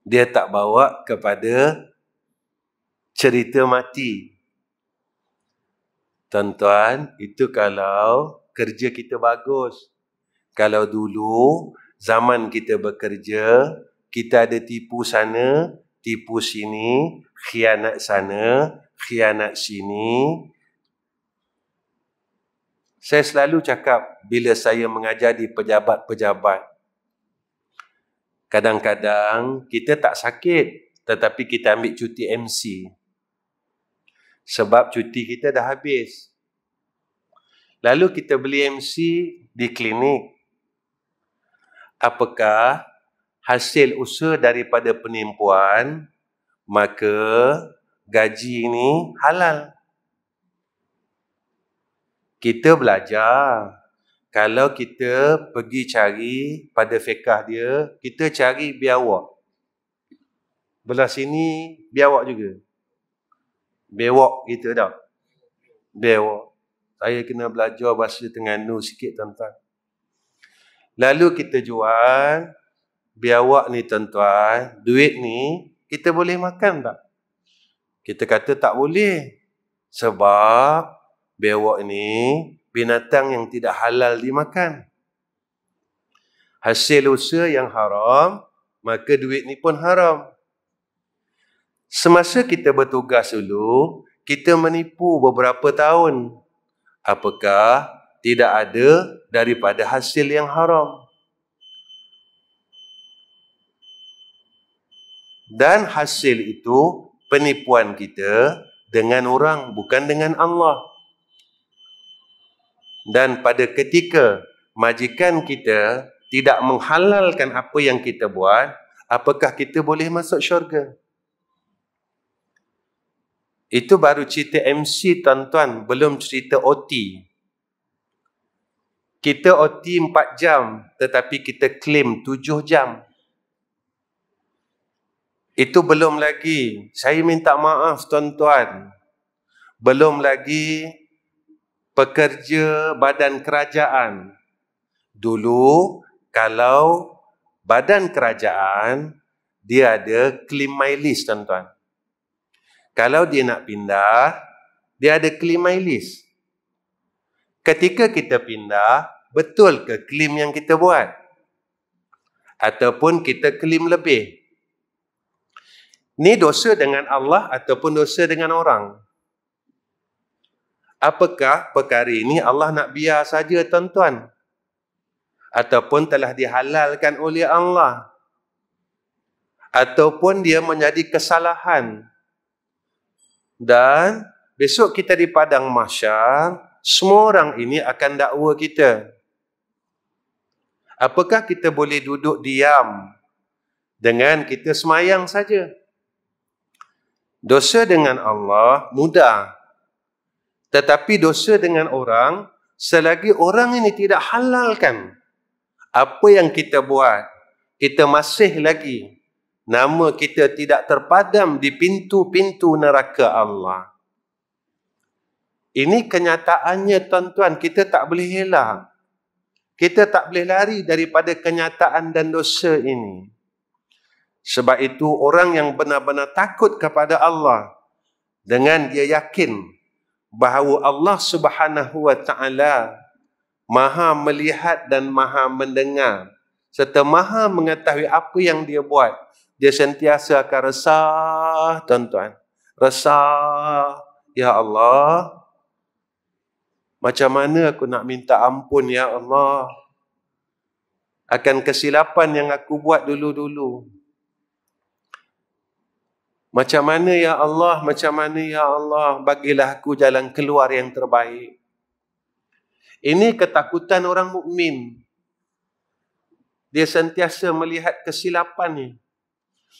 Dia tak bawa kepada cerita mati. Tuan-tuan, itu kalau kerja kita bagus. Kalau dulu, zaman kita bekerja, kita ada tipu sana, tipu sini, khianat sana, khianat sini. Saya selalu cakap bila saya mengajar di pejabat-pejabat, kadang-kadang kita tak sakit, tetapi kita ambil cuti MC. Sebab cuti kita dah habis. Lalu kita beli MC di klinik. Apakah hasil usaha daripada penipuan, maka gaji ini halal? Kita belajar. Kalau kita pergi cari pada fiqah dia, kita cari biawak. Belah sini biawak juga. Bewak kita dah. Bewak. Saya kena belajar bahasa Terengganu sikit, tuan-tuan. Lalu kita jual biawak ni, tuan-tuan. Duit ni kita boleh makan tak? Kita kata tak boleh. Sebab bewok ni binatang yang tidak halal dimakan. Hasil usaha yang haram, maka duit ni pun haram. Semasa kita bertugas dulu, kita menipu beberapa tahun. Apakah tidak ada daripada hasil yang haram? Dan hasil itu penipuan kita dengan orang, bukan dengan Allah. Dan pada ketika majikan kita tidak menghalalkan apa yang kita buat, apakah kita boleh masuk syurga? Itu baru cerita MC, tuan-tuan, belum cerita OT. Kita OT 4 jam, tetapi kita claim 7 jam. Itu belum lagi, saya minta maaf tuan-tuan, belum lagi pekerja badan kerajaan. Dulu, kalau badan kerajaan, dia ada claim my list, tuan-tuan. Kalau dia nak pindah, dia ada claim my list. Ketika kita pindah, betul ke claim yang kita buat? Ataupun kita claim lebih? Ni dosa dengan Allah ataupun dosa dengan orang? Apakah perkara ini Allah nak biar saja, tuan-tuan? Ataupun telah dihalalkan oleh Allah? Ataupun dia menjadi kesalahan? Dan besok kita di padang mahsyar, semua orang ini akan dakwa kita. Apakah kita boleh duduk diam dengan kita semayang saja? Dosa dengan Allah mudah. Tetapi dosa dengan orang, selagi orang ini tidak halalkan apa yang kita buat, kita masih lagi, nama kita tidak terpadam di pintu-pintu neraka Allah. Ini kenyataannya, tuan-tuan, kita tak boleh elak. Kita tak boleh lari daripada kenyataan dan dosa ini. Sebab itu orang yang benar-benar takut kepada Allah, dengan dia yakin bahawa Allah Subhanahu wa Ta'ala Maha melihat dan Maha mendengar, serta Maha mengetahui apa yang dia buat, dia sentiasa akan resah, tuan-tuan. Resah, ya Allah, macam mana aku nak minta ampun, ya Allah, akan kesilapan yang aku buat dulu-dulu. Macam mana, ya Allah, macam mana, ya Allah, bagilah aku jalan keluar yang terbaik. Ini ketakutan orang mukmin. Dia sentiasa melihat kesilapannya.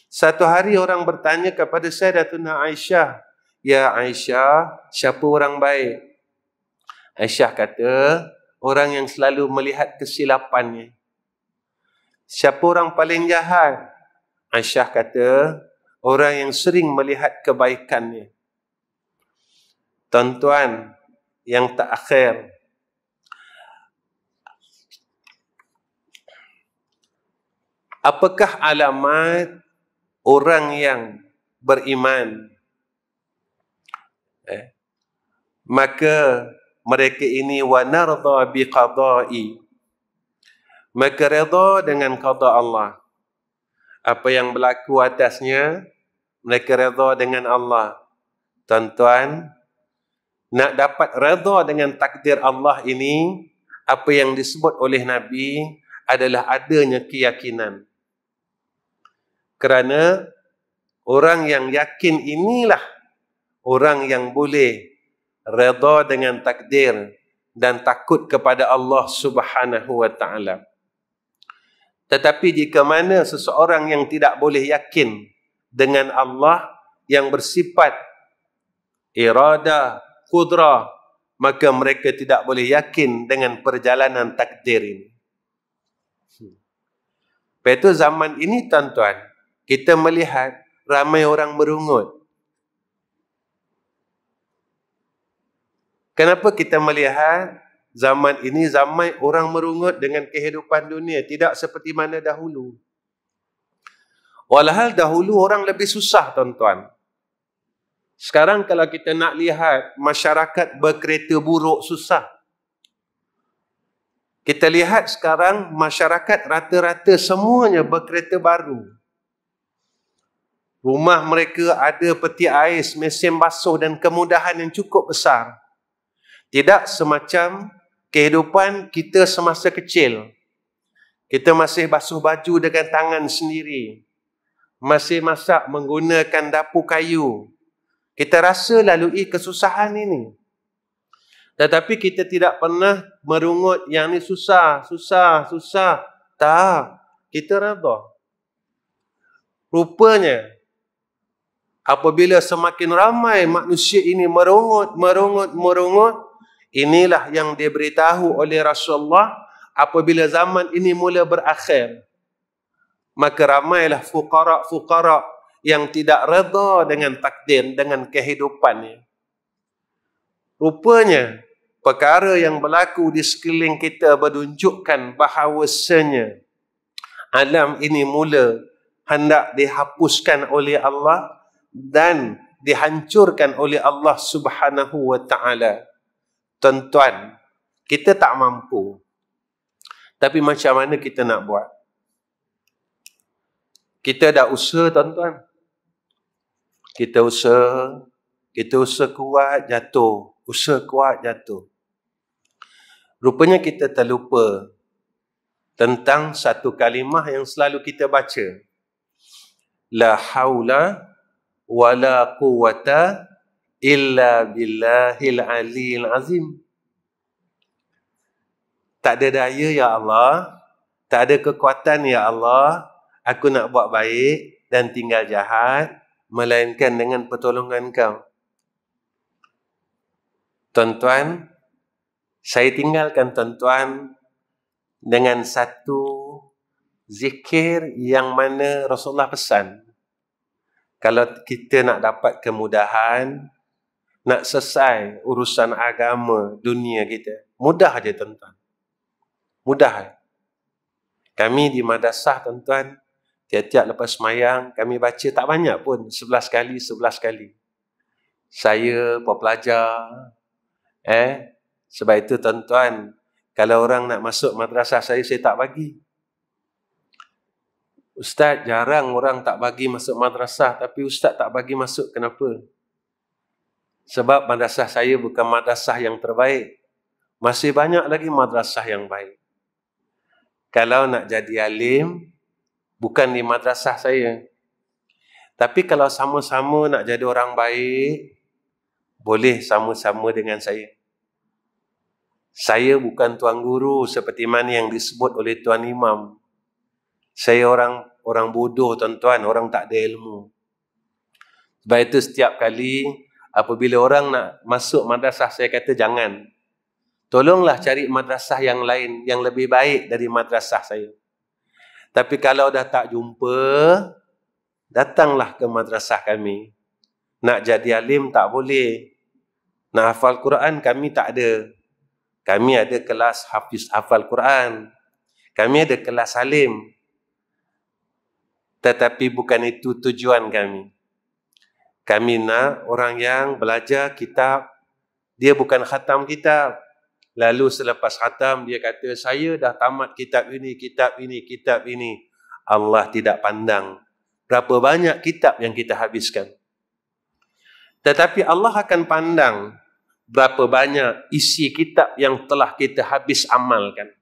Satu hari orang bertanya kepada Sayyidatuna Aisyah, ya Aisyah, siapa orang baik? Aisyah kata, orang yang selalu melihat kesilapannya. Siapa orang paling jahat? Aisyah kata, orang yang sering melihat kebaikannya. Tuan-tuan yang terakhir, apakah alamat orang yang beriman? Maka mereka ini wa narda biqada'i, maka redha dengan qada Allah. Apa yang berlaku atasnya, mereka redha dengan Allah. Tuan-tuan, nak dapat redha dengan takdir Allah ini, apa yang disebut oleh Nabi adalah adanya keyakinan. Kerana orang yang yakin inilah orang yang boleh redha dengan takdir dan takut kepada Allah Subhanahu wa Ta'ala. Tetapi jika mana seseorang yang tidak boleh yakin dengan Allah yang bersifat irada, qudrah, maka mereka tidak boleh yakin dengan perjalanan takdir ini. Lepas itu zaman ini, tuan-tuan, kita melihat ramai orang merungut. Kenapa kita melihat zaman ini zaman orang merungut dengan kehidupan dunia, tidak seperti mana dahulu? Walhal dahulu orang lebih susah, tuan-tuan. Sekarang kalau kita nak lihat masyarakat berkereta buruk susah. Kita lihat sekarang masyarakat rata-rata semuanya berkereta baru. Rumah mereka ada peti ais, mesin basuh dan kemudahan yang cukup besar. Tidak semacam kehidupan kita semasa kecil. Kita masih basuh baju dengan tangan sendiri. Masih masak menggunakan dapur kayu. Kita rasa lalui kesusahan ini. Tetapi kita tidak pernah merungut yang ni susah. Tak. Kita redha. Rupanya, apabila semakin ramai manusia ini merungut, inilah yang diberitahu oleh Rasulullah, apabila zaman ini mula berakhir, maka ramailah fuqara yang tidak redha dengan takdir, dengan kehidupannya. Rupanya, perkara yang berlaku di sekeliling kita menunjukkan bahawasanya alam ini mula hendak dihapuskan oleh Allah dan dihancurkan oleh Allah Subhanahu wa ta'ala. Tuan-tuan, kita tak mampu. Tapi macam mana kita nak buat? Kita dah usaha, tuan-tuan. Kita usaha kuat, jatuh. Usaha kuat, jatuh. Rupanya kita terlupa tentang satu kalimah yang selalu kita baca. La haula wa la quwwata illa billahil aliyil azim. Tak ada daya, ya Allah. Tak ada kekuatan, ya Allah. Aku nak buat baik dan tinggal jahat, melainkan dengan pertolongan Kau. Tuan-tuan, saya tinggalkan tuan-tuan dengan satu zikir yang mana Rasulullah pesan. Kalau kita nak dapat kemudahan, nak selesai urusan agama, dunia kita, mudah aja tuan-tuan. Mudah. Kami di madrasah, tuan-tuan, tiap-tiap lepas semayang, kami baca tak banyak pun, 11 kali. Saya pelajar. Sebab itu, tuan-tuan, kalau orang nak masuk madrasah saya tak bagi. Ustaz, jarang orang tak bagi masuk madrasah, tapi Ustaz tak bagi masuk, kenapa? Sebab madrasah saya bukan madrasah yang terbaik. Masih banyak lagi madrasah yang baik. Kalau nak jadi alim, bukan di madrasah saya. Tapi kalau sama-sama nak jadi orang baik, boleh sama-sama dengan saya. Saya bukan tuan guru seperti mana yang disebut oleh tuan imam. Saya orang bodoh, tuan-tuan, orang tak ada ilmu. Sebab itu setiap kali apabila orang nak masuk madrasah, saya kata jangan. Tolonglah cari madrasah yang lain, yang lebih baik dari madrasah saya. Tapi kalau dah tak jumpa, datanglah ke madrasah kami. Nak jadi alim tak boleh. Nak hafal Quran kami tak ada. Kami ada kelas hafiz hafal Quran. Kami ada kelas alim. Tetapi bukan itu tujuan kami. Kami nak orang yang belajar kitab, dia bukan khatam kitab. Lalu selepas khatam dia kata, saya dah tamat kitab ini. Allah tidak pandang berapa banyak kitab yang kita habiskan. Tetapi Allah akan pandang berapa banyak isi kitab yang telah kita habis amalkan.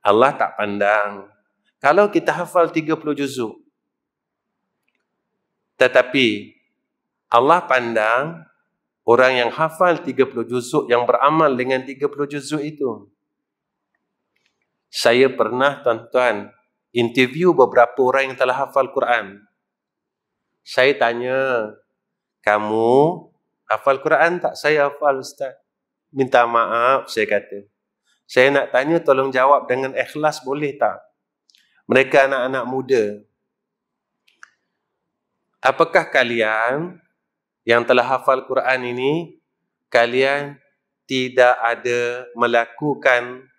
Allah tak pandang. Kalau kita hafal 30 juzuk, tetapi Allah pandang orang yang hafal 30 juzuk, yang beramal dengan 30 juzuk itu. Saya pernah, tuan-tuan, interview beberapa orang yang telah hafal Quran. Saya tanya, kamu hafal Quran tak? Saya hafal, Ustaz. Minta maaf, saya kata. Saya nak tanya, tolong jawab dengan ikhlas, boleh tak? Mereka anak-anak muda. Apakah kalian yang telah hafal Quran ini, kalian tidak ada melakukan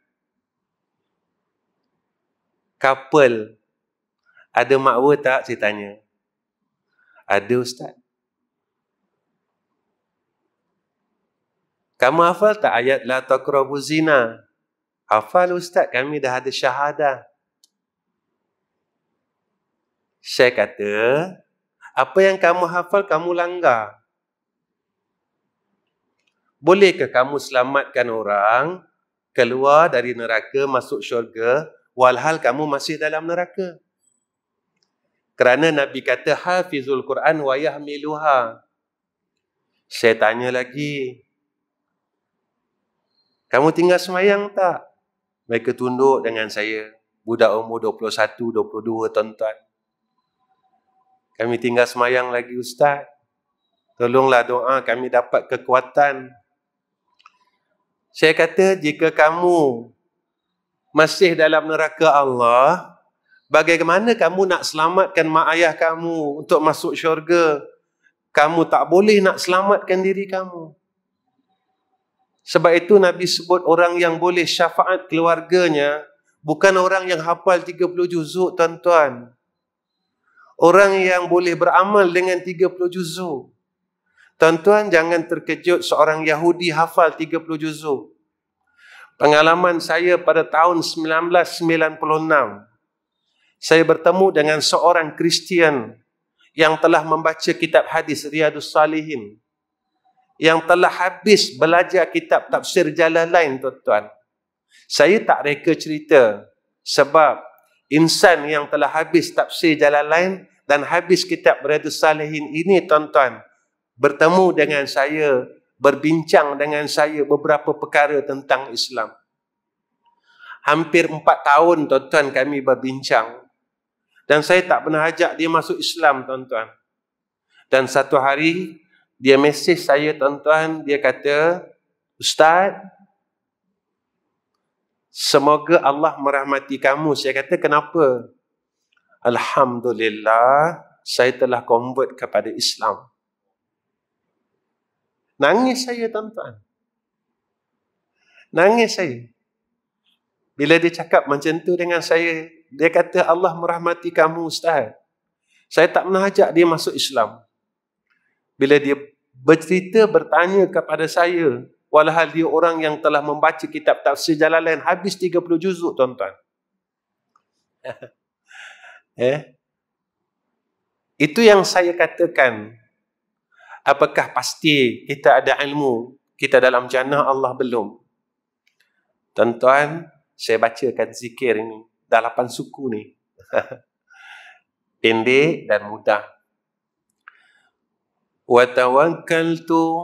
couple? Ada makwa tak? Saya tanya. Ada, Ustaz. Kamu hafal tak ayat la taqrabu zina? Hafal Ustaz, kami dah ada syahadah. Saya kata, apa yang kamu hafal kamu langgar. Bolehkah kamu selamatkan orang keluar dari neraka masuk syurga walhal kamu masih dalam neraka? Kerana Nabi kata hafizul Quran wa yahmiluha. Saya tanya lagi, kamu tinggal semayang tak? Mereka tunduk dengan saya. Budak umur 21, 22 tuan-tuan. Kami tinggal semayang lagi Ustaz. Tolonglah doa kami dapat kekuatan. Saya kata jika kamu masih dalam neraka Allah, bagaimana kamu nak selamatkan mak ayah kamu untuk masuk syurga? Kamu tak boleh nak selamatkan diri kamu. Sebab itu Nabi sebut orang yang boleh syafaat keluarganya bukan orang yang hafal 30 juzuk tuan-tuan. Orang yang boleh beramal dengan 30 juzuk. Tuan-tuan jangan terkejut seorang Yahudi hafal 30 juzuk. Pengalaman saya pada tahun 1996, saya bertemu dengan seorang Kristian yang telah membaca kitab hadis Riyadhus Salihin, yang telah habis belajar kitab tafsir Jalalain tuan-tuan. Saya tak reka cerita sebab insan yang telah habis tafsir Jalalain dan habis kitab Riyadhus Salihin ini tuan-tuan bertemu dengan saya, berbincang dengan saya beberapa perkara tentang Islam. Hampir 4 tahun tuan-tuan kami berbincang. Dan saya tak pernah ajak dia masuk Islam tuan-tuan. Dan satu hari dia mesej saya tuan-tuan, dia kata, Ustaz, semoga Allah merahmati kamu. Saya kata, kenapa? Alhamdulillah, saya telah convert kepada Islam. Nangis saya tuan-tuan. Nangis saya. Bila dia cakap macam tu dengan saya, dia kata Allah merahmati kamu Ustaz. Saya tak pernah ajak dia masuk Islam. Bila dia bercerita, bertanya kepada saya, walhal dia orang yang telah membaca kitab tafsir Jalalain habis 30 juzuk tuan-tuan. Itu yang saya katakan. Apakah pasti kita ada ilmu, kita dalam jannah Allah belum? Tuan-tuan, saya bacakan zikir ini. Dah 8 suku ni. Pendek dan mudah. Wa tawakkaltu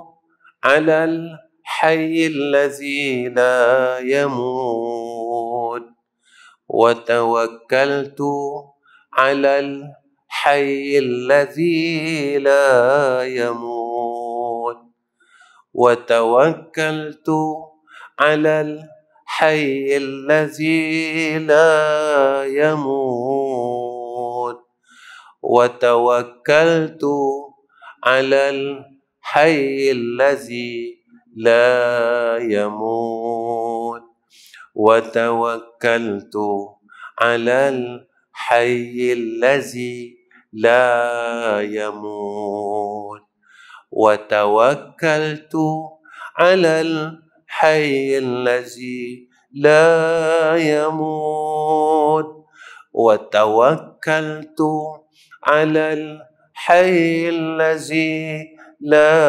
'alal hayyil ladzi la yamut. Wa tawakkaltu 'alal hayyil ladzi la yamut. Wa tawakkaltu 'alal حي الذي لا يموت وتوكلت على الحي الذي لا يموت وتوكلت على الحي الذي لا يموت وتوكلت على الحي الذي لا يموت وتوكلت على الحي الذي لا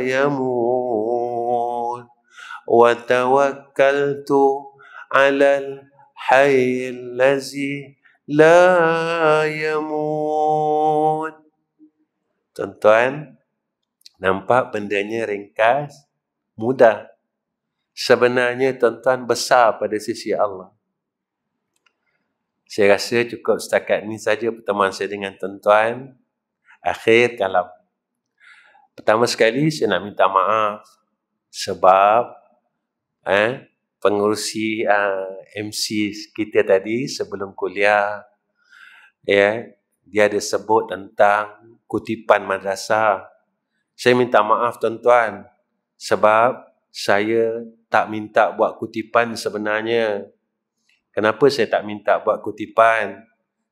يموت وتوكلت على الحي الذي لا يموت. Tuan-tuan, nampak bendanya ringkas, mudah. Sebenarnya tuan-tuan besar pada sisi Allah. Saya rasa cukup setakat ini saja pertemuan saya dengan tuan-tuan. Akhir kalam. Pertama sekali saya nak minta maaf sebab pengurusi MC kita tadi sebelum kuliah, dia ada sebut tentang kutipan madrasah. Saya minta maaf tuan-tuan sebab saya tak minta buat kutipan sebenarnya. Kenapa saya tak minta buat kutipan?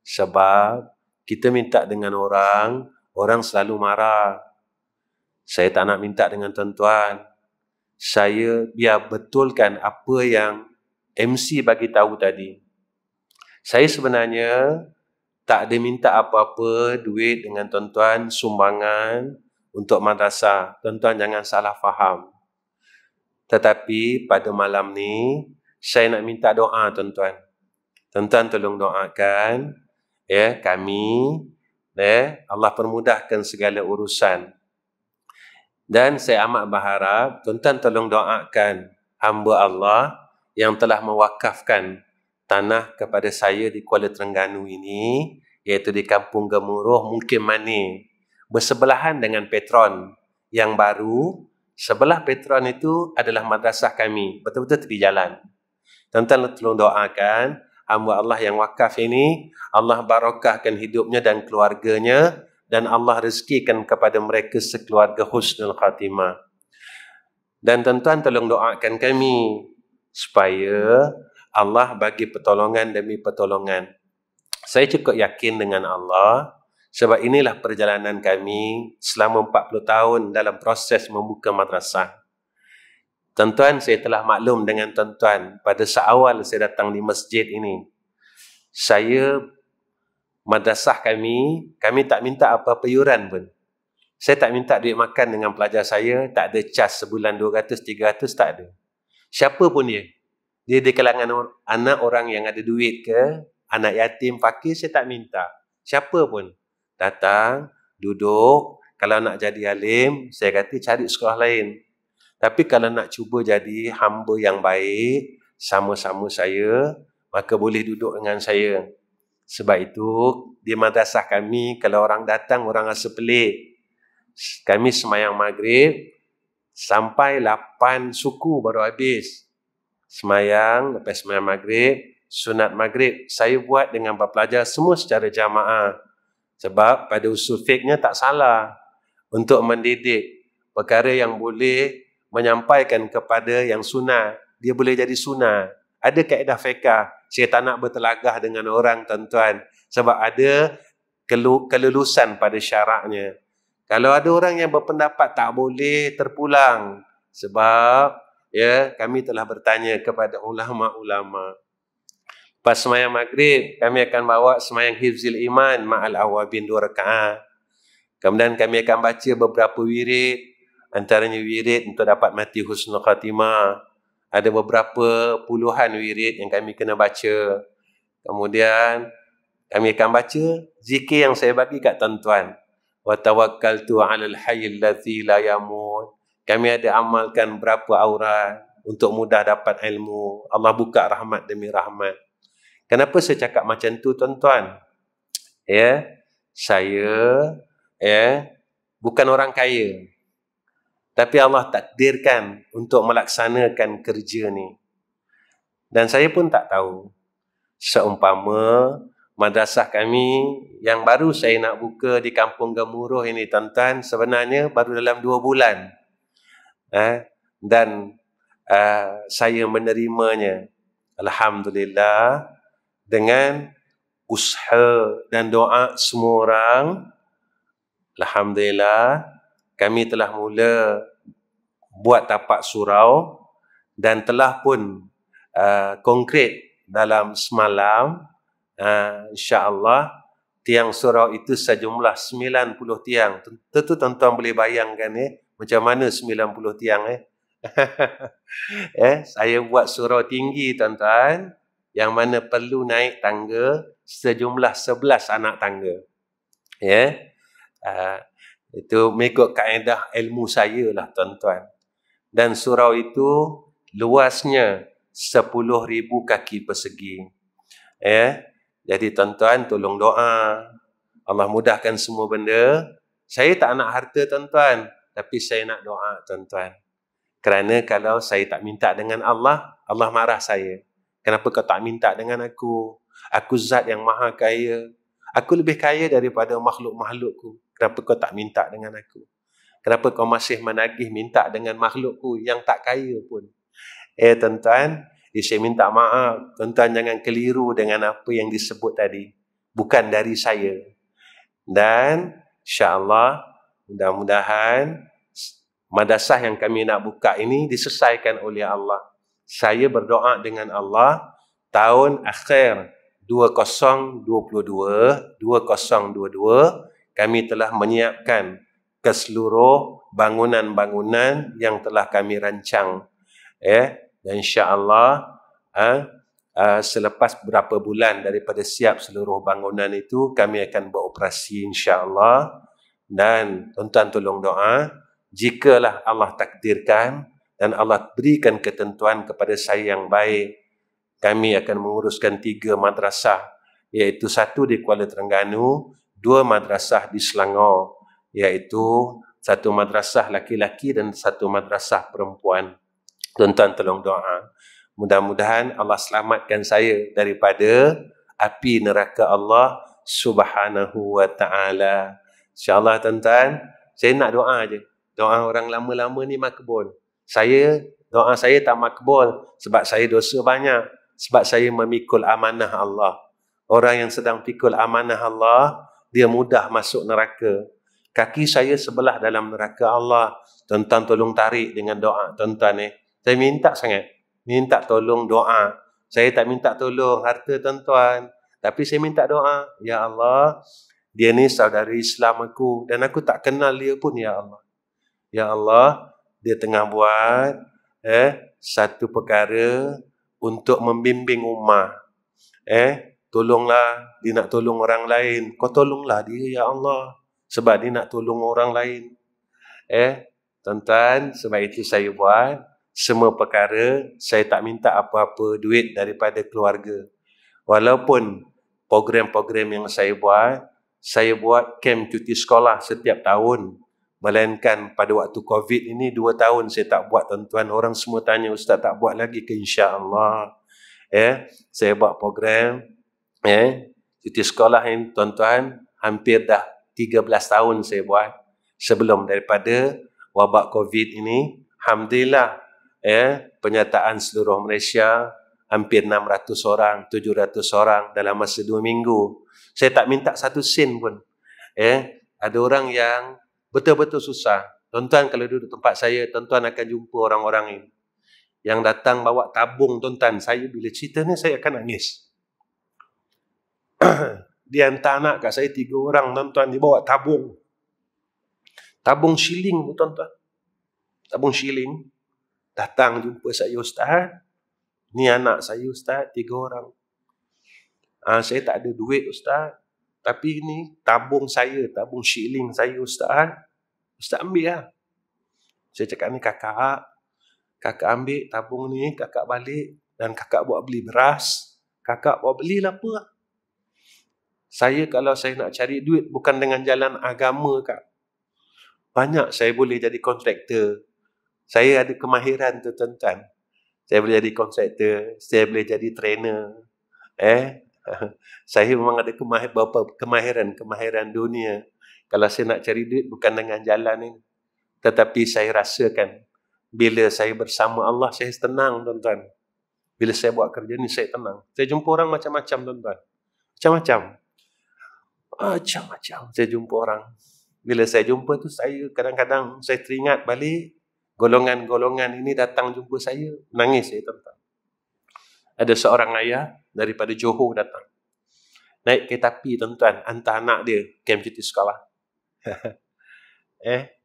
Sebab kita minta dengan orang selalu marah. Saya tak nak minta dengan tuan-tuan. saya biar betulkan apa yang MC bagi tahu tadi. Saya sebenarnya tak ada minta apa-apa duit dengan tuan-tuan sumbangan untuk madrasah. Tuan-tuan jangan salah faham. Tetapi pada malam ni saya nak minta doa tuan-tuan. Tuan-tuan tolong doakan kami Allah permudahkan segala urusan. Dan saya amat berharap tuan-tuan tolong doakan hamba Allah yang telah mewakafkan tanah kepada saya di Kuala Terengganu ini, iaitu di Kampung Gemuruh, Mukim Mani, bersebelahan dengan Petron yang baru. Sebelah Petron itu adalah madrasah kami, betul-betul tepi jalan. Tuan-tuan tolong doakan hamba Allah yang wakaf ini, Allah barakahkan hidupnya dan keluarganya, dan Allah rezekikan kepada mereka sekeluarga husnul khatimah. Dan tuan-tuan tolong doakan kami supaya Allah bagi pertolongan demi pertolongan. Saya cukup yakin dengan Allah, sebab inilah perjalanan kami selama 40 tahun dalam proses membuka madrasah. Tuan-tuan, saya telah maklum dengan tuan-tuan pada seawal saya datang di masjid ini. Madrasah kami tak minta apa-apa yuran pun. Saya tak minta duit makan dengan pelajar saya, tak ada cas sebulan 200, 300, tak ada. Siapa pun dia. Dia di kalangan anak orang yang ada duit ke, anak yatim, fakir, saya tak minta. Siapa pun. Datang, duduk, kalau nak jadi alim, saya kata cari sekolah lain. Tapi kalau nak cuba jadi hamba yang baik, sama-sama saya, maka boleh duduk dengan saya. Sebab itu, di madrasah kami, kalau orang datang, orang rasa pelik. Kami semayang maghrib, sampai 8 suku baru habis. Semayang, lepas semayang maghrib, sunat maghrib, saya buat dengan pelajar semua secara jamaah. Sebab pada usul fiqhnya tak salah untuk mendidik perkara yang boleh menyampaikan kepada yang sunat, dia boleh jadi sunat. Ada kaedah fiqh. Saya tak nak bertelagah dengan orang tuan-tuan, sebab ada kelulusan pada syaraknya. Kalau ada orang yang berpendapat tak boleh, terpulang. Sebab kami telah bertanya kepada ulama-ulama. Pas semayang maghrib, kami akan bawa semayang hifzil iman ma'al awabin 2 rakaat. Kemudian kami akan baca beberapa wirid, antaranya wirid untuk dapat mati husnul khatimah. Ada beberapa puluhan wirid yang kami kena baca. Kemudian kami akan baca zikir yang saya bagi kat tuan-tuan. Wa tawakkaltu 'alal hayyil ladzi la yamut. Kami ada amalkan berapa aurat untuk mudah dapat ilmu. Allah buka rahmat demi rahmat. Kenapa saya cakap macam tu tuan-tuan? Saya bukan orang kaya. Tapi Allah takdirkan untuk melaksanakan kerja ni. Dan saya pun tak tahu. Seumpama madrasah kami yang baru saya nak buka di Kampung Gemuruh ini tuan-tuan, sebenarnya baru dalam 2 bulan. Dan saya menerimanya, alhamdulillah, dengan usaha dan doa semua orang. Alhamdulillah, kami telah mula buat tapak surau dan telah pun konkret dalam semalam. InsyaAllah tiang surau itu sejumlah 90 tiang. Tentu tuan-tuan boleh bayangkan macam mana 90 tiang. Saya buat surau tinggi tuan-tuan, yang mana perlu naik tangga sejumlah 11 anak tangga. Itu mengikut kaedah ilmu saya lah tuan-tuan. Dan surau itu luasnya 10,000 kaki persegi. Jadi tuan-tuan tolong doa, Allah mudahkan semua benda. Saya tak nak harta tuan-tuan, tapi saya nak doa tuan-tuan. Kerana kalau saya tak minta dengan Allah, Allah marah saya. Kenapa kau tak minta dengan aku? Aku zat yang maha kaya. Aku lebih kaya daripada makhluk-makhlukku. Kenapa kau tak minta dengan aku? Kenapa kau masih menagih minta dengan makhlukku yang tak kaya pun? Tuan-tuan, saya minta maaf. Tuan-tuan jangan keliru dengan apa yang disebut tadi. Bukan dari saya. Dan insyaAllah, mudah-mudahan madrasah yang kami nak buka ini diselesaikan oleh Allah. Saya berdoa dengan Allah tahun akhir 2022 kami telah menyiapkan ke seluruh bangunan-bangunan yang telah kami rancang. Dan insya-Allah selepas beberapa bulan daripada siap seluruh bangunan itu, kami akan beroperasi insya-Allah. Dan tuan-tuan tolong doa, jikalah Allah takdirkan dan Allah berikan ketentuan kepada saya yang baik, kami akan menguruskan 3 madrasah, iaitu 1 di Kuala Terengganu, 2 madrasah di Selangor, iaitu 1 madrasah laki-laki dan 1 madrasah perempuan. Tuan-tuan tolong doa. Mudah-mudahan Allah selamatkan saya daripada api neraka Allah Subhanahu wa ta'ala. InsyaAllah tuan-tuan, saya nak doa je. Doa orang lama-lama ni makbul. Doa saya tak makbul sebab saya dosa banyak. Sebab saya memikul amanah Allah. Orang yang sedang pikul amanah Allah, dia mudah masuk neraka. Kaki saya sebelah dalam neraka Allah. Tuan-tuan tolong tarik dengan doa tuan-tuan. Saya minta sangat. Minta tolong doa. Saya tak minta tolong harta tuan-tuan. Tapi saya minta doa. Ya Allah, dia ni saudara Islam aku. Dan aku tak kenal dia pun, ya Allah. Ya Allah, dia tengah buat satu perkara untuk membimbing ummah. Tolonglah, dia nak tolong orang lain. Kau tolonglah dia, ya Allah. Sebab dia nak tolong orang lain. Tuan-tuan, sebab itu saya buat semua perkara. Saya tak minta apa-apa duit daripada keluarga. Walaupun program-program yang saya buat camp cuti sekolah setiap tahun. Melainkan pada waktu COVID ini 2 tahun saya tak buat tuan-tuan. Orang semua tanya, Ustaz tak buat lagi ke? InsyaAllah. Saya buat program cuti sekolah ini tuan-tuan. Hampir dah 13 tahun saya buat. Sebelum daripada wabak COVID ini. Alhamdulillah. Penyertaan seluruh Malaysia. Hampir 600 orang, 700 orang dalam masa 2 minggu. Saya tak minta 1 sen pun. Ada orang yang betul-betul susah. Tuan-tuan kalau duduk tempat saya, tuan-tuan akan jumpa orang-orang ini. Yang datang bawa tabung, tuan-tuan. Saya bila cerita ni, saya akan nangis. Dia hantar anak kat saya 3 orang, tuan-tuan. Dia bawa tabung. Tabung shilling, tuan-tuan. Tabung shilling. Datang jumpa saya, Ustaz. Ni anak saya, Ustaz, 3 orang. Saya tak ada duit, Ustaz. Tapi ni tabung saya, tabung shilling saya, Ustaz. Ustaz ambil lah. Saya cakap ni kakak ambil tabung ni, kakak balik. Dan kakak buat beli beras. Kakak buat belilah apa. Saya kalau saya nak cari duit bukan dengan jalan agama, Kak. Banyak saya boleh jadi kontraktor. Saya ada kemahiran tu, tuan-tuan. Saya boleh jadi kontraktor. Saya boleh jadi trainer. Saya memang ada kemahiran dunia. Kalau saya nak cari duit bukan dengan jalan ini. Tetapi saya rasakan bila saya bersama Allah, saya tenang, tuan-tuan. Bila saya buat kerja ni, saya tenang. Saya jumpa orang macam-macam, tuan-tuan. Macam-macam. Saya jumpa orang. Bila saya jumpa tu, saya kadang-kadang saya teringat balik golongan-golongan ini datang jumpa saya. Nangis saya, tuan-tuan. Ada seorang ayah daripada Johor datang. Naik kereta api, tuan-tuan. Hantar anak dia camp cuti sekolah.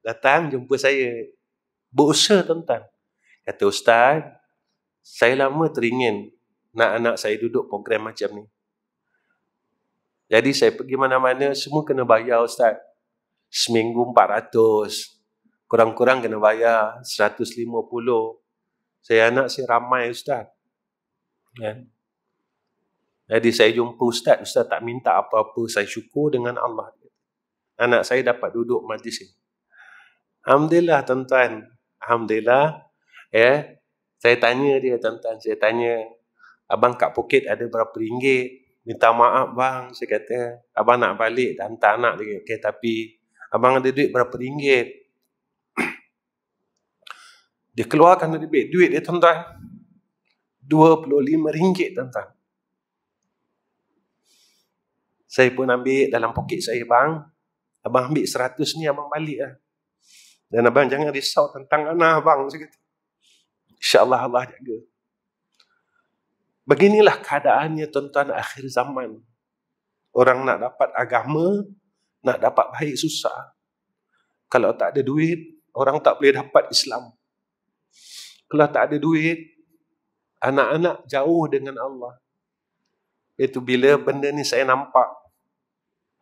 Datang jumpa saya. Berusaha, tuan-tuan. Kata, Ustaz, saya lama teringin nak anak saya duduk program macam ni. Jadi saya pergi mana-mana, semua kena bayar, Ustaz. Seminggu 400. Kurang-kurang kena bayar 150. Anak saya ramai, Ustaz. Jadi saya jumpa Ustaz. Ustaz tak minta apa-apa. Saya syukur dengan Allah. Anak saya dapat duduk majlis ini. Alhamdulillah, tuan-tuan. Alhamdulillah. Saya tanya dia, tuan-tuan. Saya tanya, abang kat poket ada berapa ringgit? Minta maaf, bang. Saya kata, abang nak balik dan hantar anak dia. Okay, tapi abang ada duit berapa ringgit? Dia keluarkan duit dia, tuan-tuan. 25 ringgit, tuan-tuan. Saya pun ambil dalam poket saya, bang. Abang ambil 100 ni, abang balik lah. Dan abang jangan risau tentang anak abang. InsyaAllah Allah jaga. Beginilah keadaannya tuan-tuan akhir zaman. Orang nak dapat agama, nak dapat baik susah. Kalau tak ada duit, orang tak boleh dapat Islam. Kalau tak ada duit, anak-anak jauh dengan Allah. Itu bila benda ni saya nampak.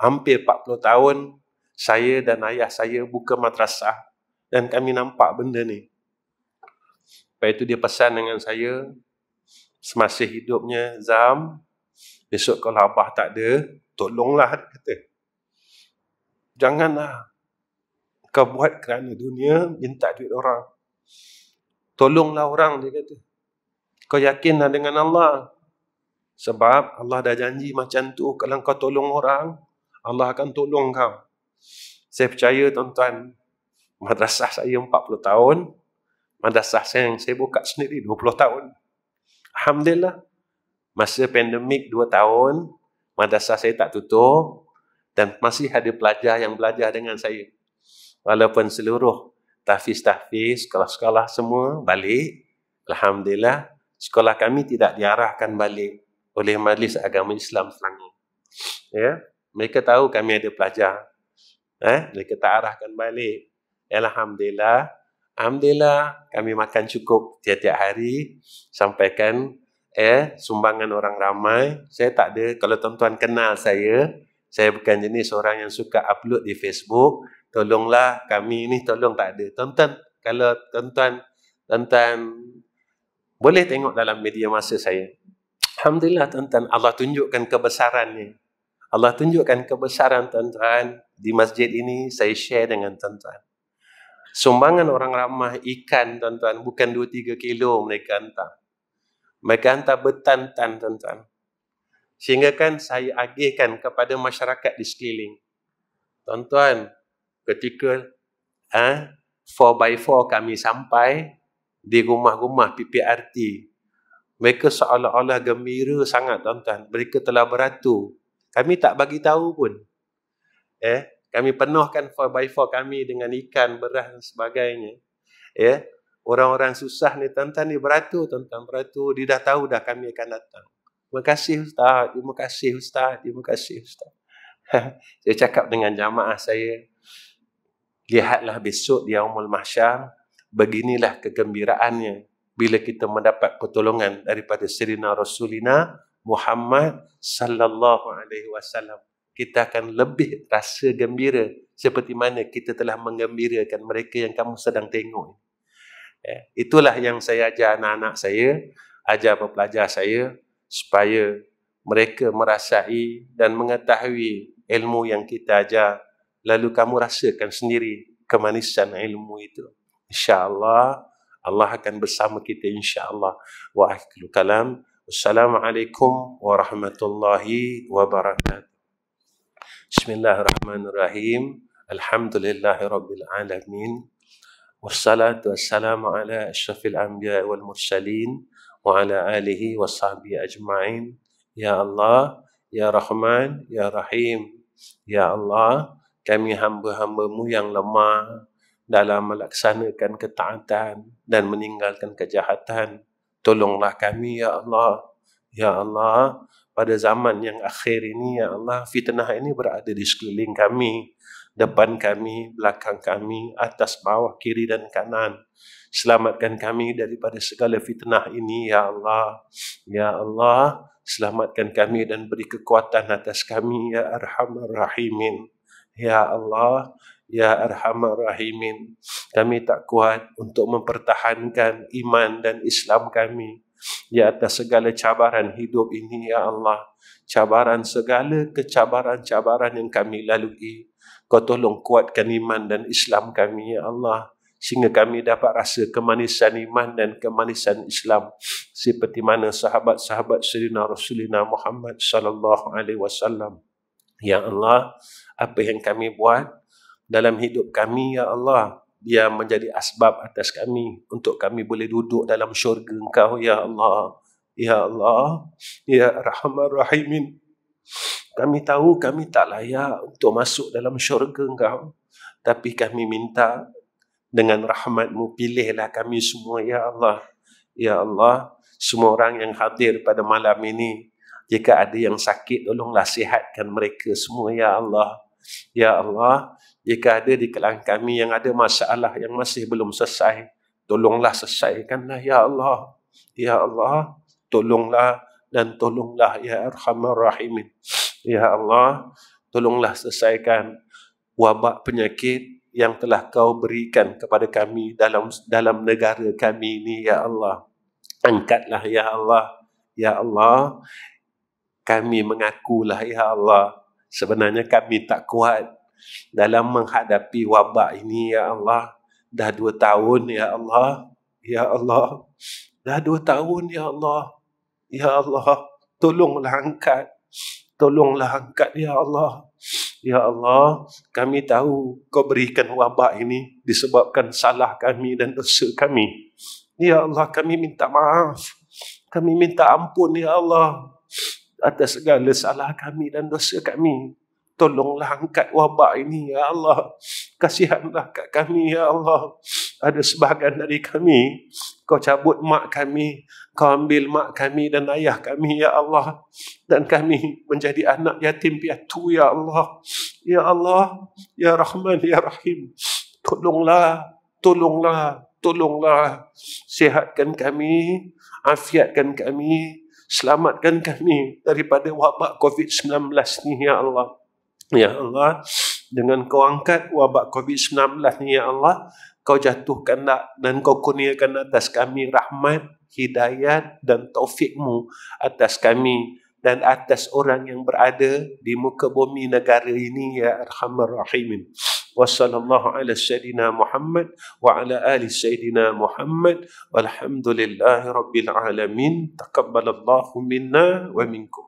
Hampir 40 tahun, saya dan ayah saya buka madrasah. Dan kami nampak benda ni. Lepas itu dia pesan dengan saya, semasa hidupnya, Zam, besok kalau abah tak ada, tolonglah, dia kata. Janganlah kau buat kerana dunia, minta duit orang. Tolonglah orang, dia kata. Kau yakinlah dengan Allah. Sebab Allah dah janji macam tu, kalau kau tolong orang, Allah akan tolong kau. Saya percaya tuan-tuan, madrasah saya 40 tahun, madrasah saya yang saya buka sendiri 20 tahun. Alhamdulillah, masa pandemik 2 tahun, madrasah saya tak tutup dan masih ada pelajar yang belajar dengan saya. Walaupun seluruh tahfiz-tahfiz, sekolah-sekolah semua balik, alhamdulillah, sekolah kami tidak diarahkan balik oleh Majlis Agama Islam Selangor. Ya, mereka tahu kami ada pelajar. Mereka tak arahkan balik. Alhamdulillah, alhamdulillah kami makan cukup tiap-tiap hari, sampaikan sumbangan orang ramai. Saya tak ada, kalau tuan-tuan kenal saya bukan jenis orang yang suka upload di Facebook. Tolonglah kami ni, tolong tak ada. Tuan-tuan, kalau tuan-tuan boleh tengok dalam media masa saya. Alhamdulillah tuan-tuan, Allah tunjukkan kebesarannya. Allah tunjukkan kebesaran tuan-tuan. Di masjid ini saya share dengan tuan-tuan. Sumbangan orang ramai ikan tuan-tuan, bukan 2-3 kilo mereka hantar. Mereka hantar bertan-tan tuan-tuan. Sehingga kan saya agihkan kepada masyarakat di sekeliling. Tuan-tuan, ketika 4x4 kami sampai di rumah-rumah PPRT, mereka seolah-olah gembira sangat tuan-tuan. Mereka telah beratur. Kami tak bagi tahu pun. Kami penuhkan 4x4 kami dengan ikan, beras dan sebagainya. Orang-orang susah ni tuan-tuan ni beratur, tuan-tuan beratur. Dia dah tahu dah kami akan datang. Terima kasih Ustaz, terima kasih Ustaz, terima kasih Ustaz. Saya cakap dengan jamaah saya, lihatlah besok di Yaumul Mahsyar, beginilah kegembiraannya bila kita mendapat pertolongan daripada Sayyidina Rasulina Muhammad sallallahu alaihi wasallam. Kita akan lebih rasa gembira seperti mana kita telah menggembirakan mereka yang kamu sedang tengok. Itulah yang saya ajar anak-anak saya, ajar pelajar saya, supaya mereka merasai dan mengetahui ilmu yang kita ajar, lalu kamu rasakan sendiri kemanisan ilmu itu. InsyaAllah Allah akan bersama kita, insyaAllah. Wa akhirul kalam. Wassalamualaikum warahmatullahi wabarakatuh. Bismillahirrahmanirrahim. Alhamdulillahirabbil alamin. Wassalatu wassalamu ala asyrafil anbiya wal mursalin wa ala alihi wa sahbihi ajma'in. Ya Allah, Ya Rahman, Ya Rahim. Ya Allah, kami hamba-hamba-Mu yang lemah dalam melaksanakan ketaatan dan meninggalkan kejahatan. Tolonglah kami, Ya Allah. Ya Allah, pada zaman yang akhir ini, Ya Allah, fitnah ini berada di sekeliling kami, depan kami, belakang kami, atas, bawah, kiri dan kanan. Selamatkan kami daripada segala fitnah ini, Ya Allah. Ya Allah, selamatkan kami dan beri kekuatan atas kami, Ya Arhamar Rahimin. Ya Allah, Ya Arhamar Rahimin. Kami tak kuat untuk mempertahankan iman dan Islam kami di atas segala cabaran hidup ini, Ya Allah. Segala kecabaran-cabaran yang kami lalui, Kau tolong kuatkan iman dan Islam kami, Ya Allah, sehingga kami dapat rasa kemanisan iman dan kemanisan Islam seperti mana sahabat-sahabat Sayyidina Rasulina Muhammad sallallahu alaihi wasallam. Ya Allah, apa yang kami buat dalam hidup kami, Ya Allah, dia menjadi asbab atas kami untuk kami boleh duduk dalam syurga Engkau, Ya Allah. Ya Allah, Ya Arhamar Rahimin. Kami tahu kami tak layak untuk masuk dalam syurga Engkau, tapi kami minta dengan rahmat-Mu pilihlah kami semua ya Allah. Ya Allah, semua orang yang hadir pada malam ini, jika ada yang sakit, tolonglah sihatkan mereka semua ya Allah. Ya Allah, jika ada di kalangan kami yang ada masalah yang masih belum selesai, tolonglah selesaikanlah ya Allah. Ya Allah, tolonglah dan tolonglah ya Arhamar Rahimin. Ya Allah, tolonglah selesaikan wabak penyakit yang telah Kau berikan kepada kami dalam negara kami ini ya Allah. Angkatlah ya Allah. Ya Allah, kami mengakulah ya Allah, sebenarnya kami tak kuat dalam menghadapi wabak ini ya Allah. Dah 2 tahun ya Allah. Ya Allah, dah 2 tahun ya Allah. Ya Allah, tolonglah angkat. Tolonglah angkat ya Allah. Ya Allah, kami tahu Kau berikan wabak ini disebabkan salah kami dan dosa kami. Ya Allah, kami minta maaf. Kami minta ampun ya Allah atas segala salah kami dan dosa kami. Tolonglah angkat wabak ini ya Allah. Kasihanlah kat kami ya Allah. Ada sebahagian dari kami, Kau cabut mak kami, Kau ambil mak kami dan ayah kami ya Allah. Dan kami menjadi anak yatim piatu ya Allah. Ya Allah, ya Rahman, ya Rahim. Tolonglah, tolonglah, tolonglah. Sihatkan kami, afiatkan kami, selamatkan kami daripada wabak COVID-19 ni ya Allah. Ya Allah, dengan Kau angkat wabak COVID-19 ni ya Allah, Kau jatuhkan dan Kau kurniakan atas kami rahmat, hidayat dan taufik-Mu atas kami dan atas orang yang berada di muka bumi negara ini ya Arhamar Rahimin. Wassallallahu ala sayyidina Muhammad wa ala ali sayyidina Muhammad walhamdulillahi rabbil alamin. Taqabbalallahu minna wa minkum.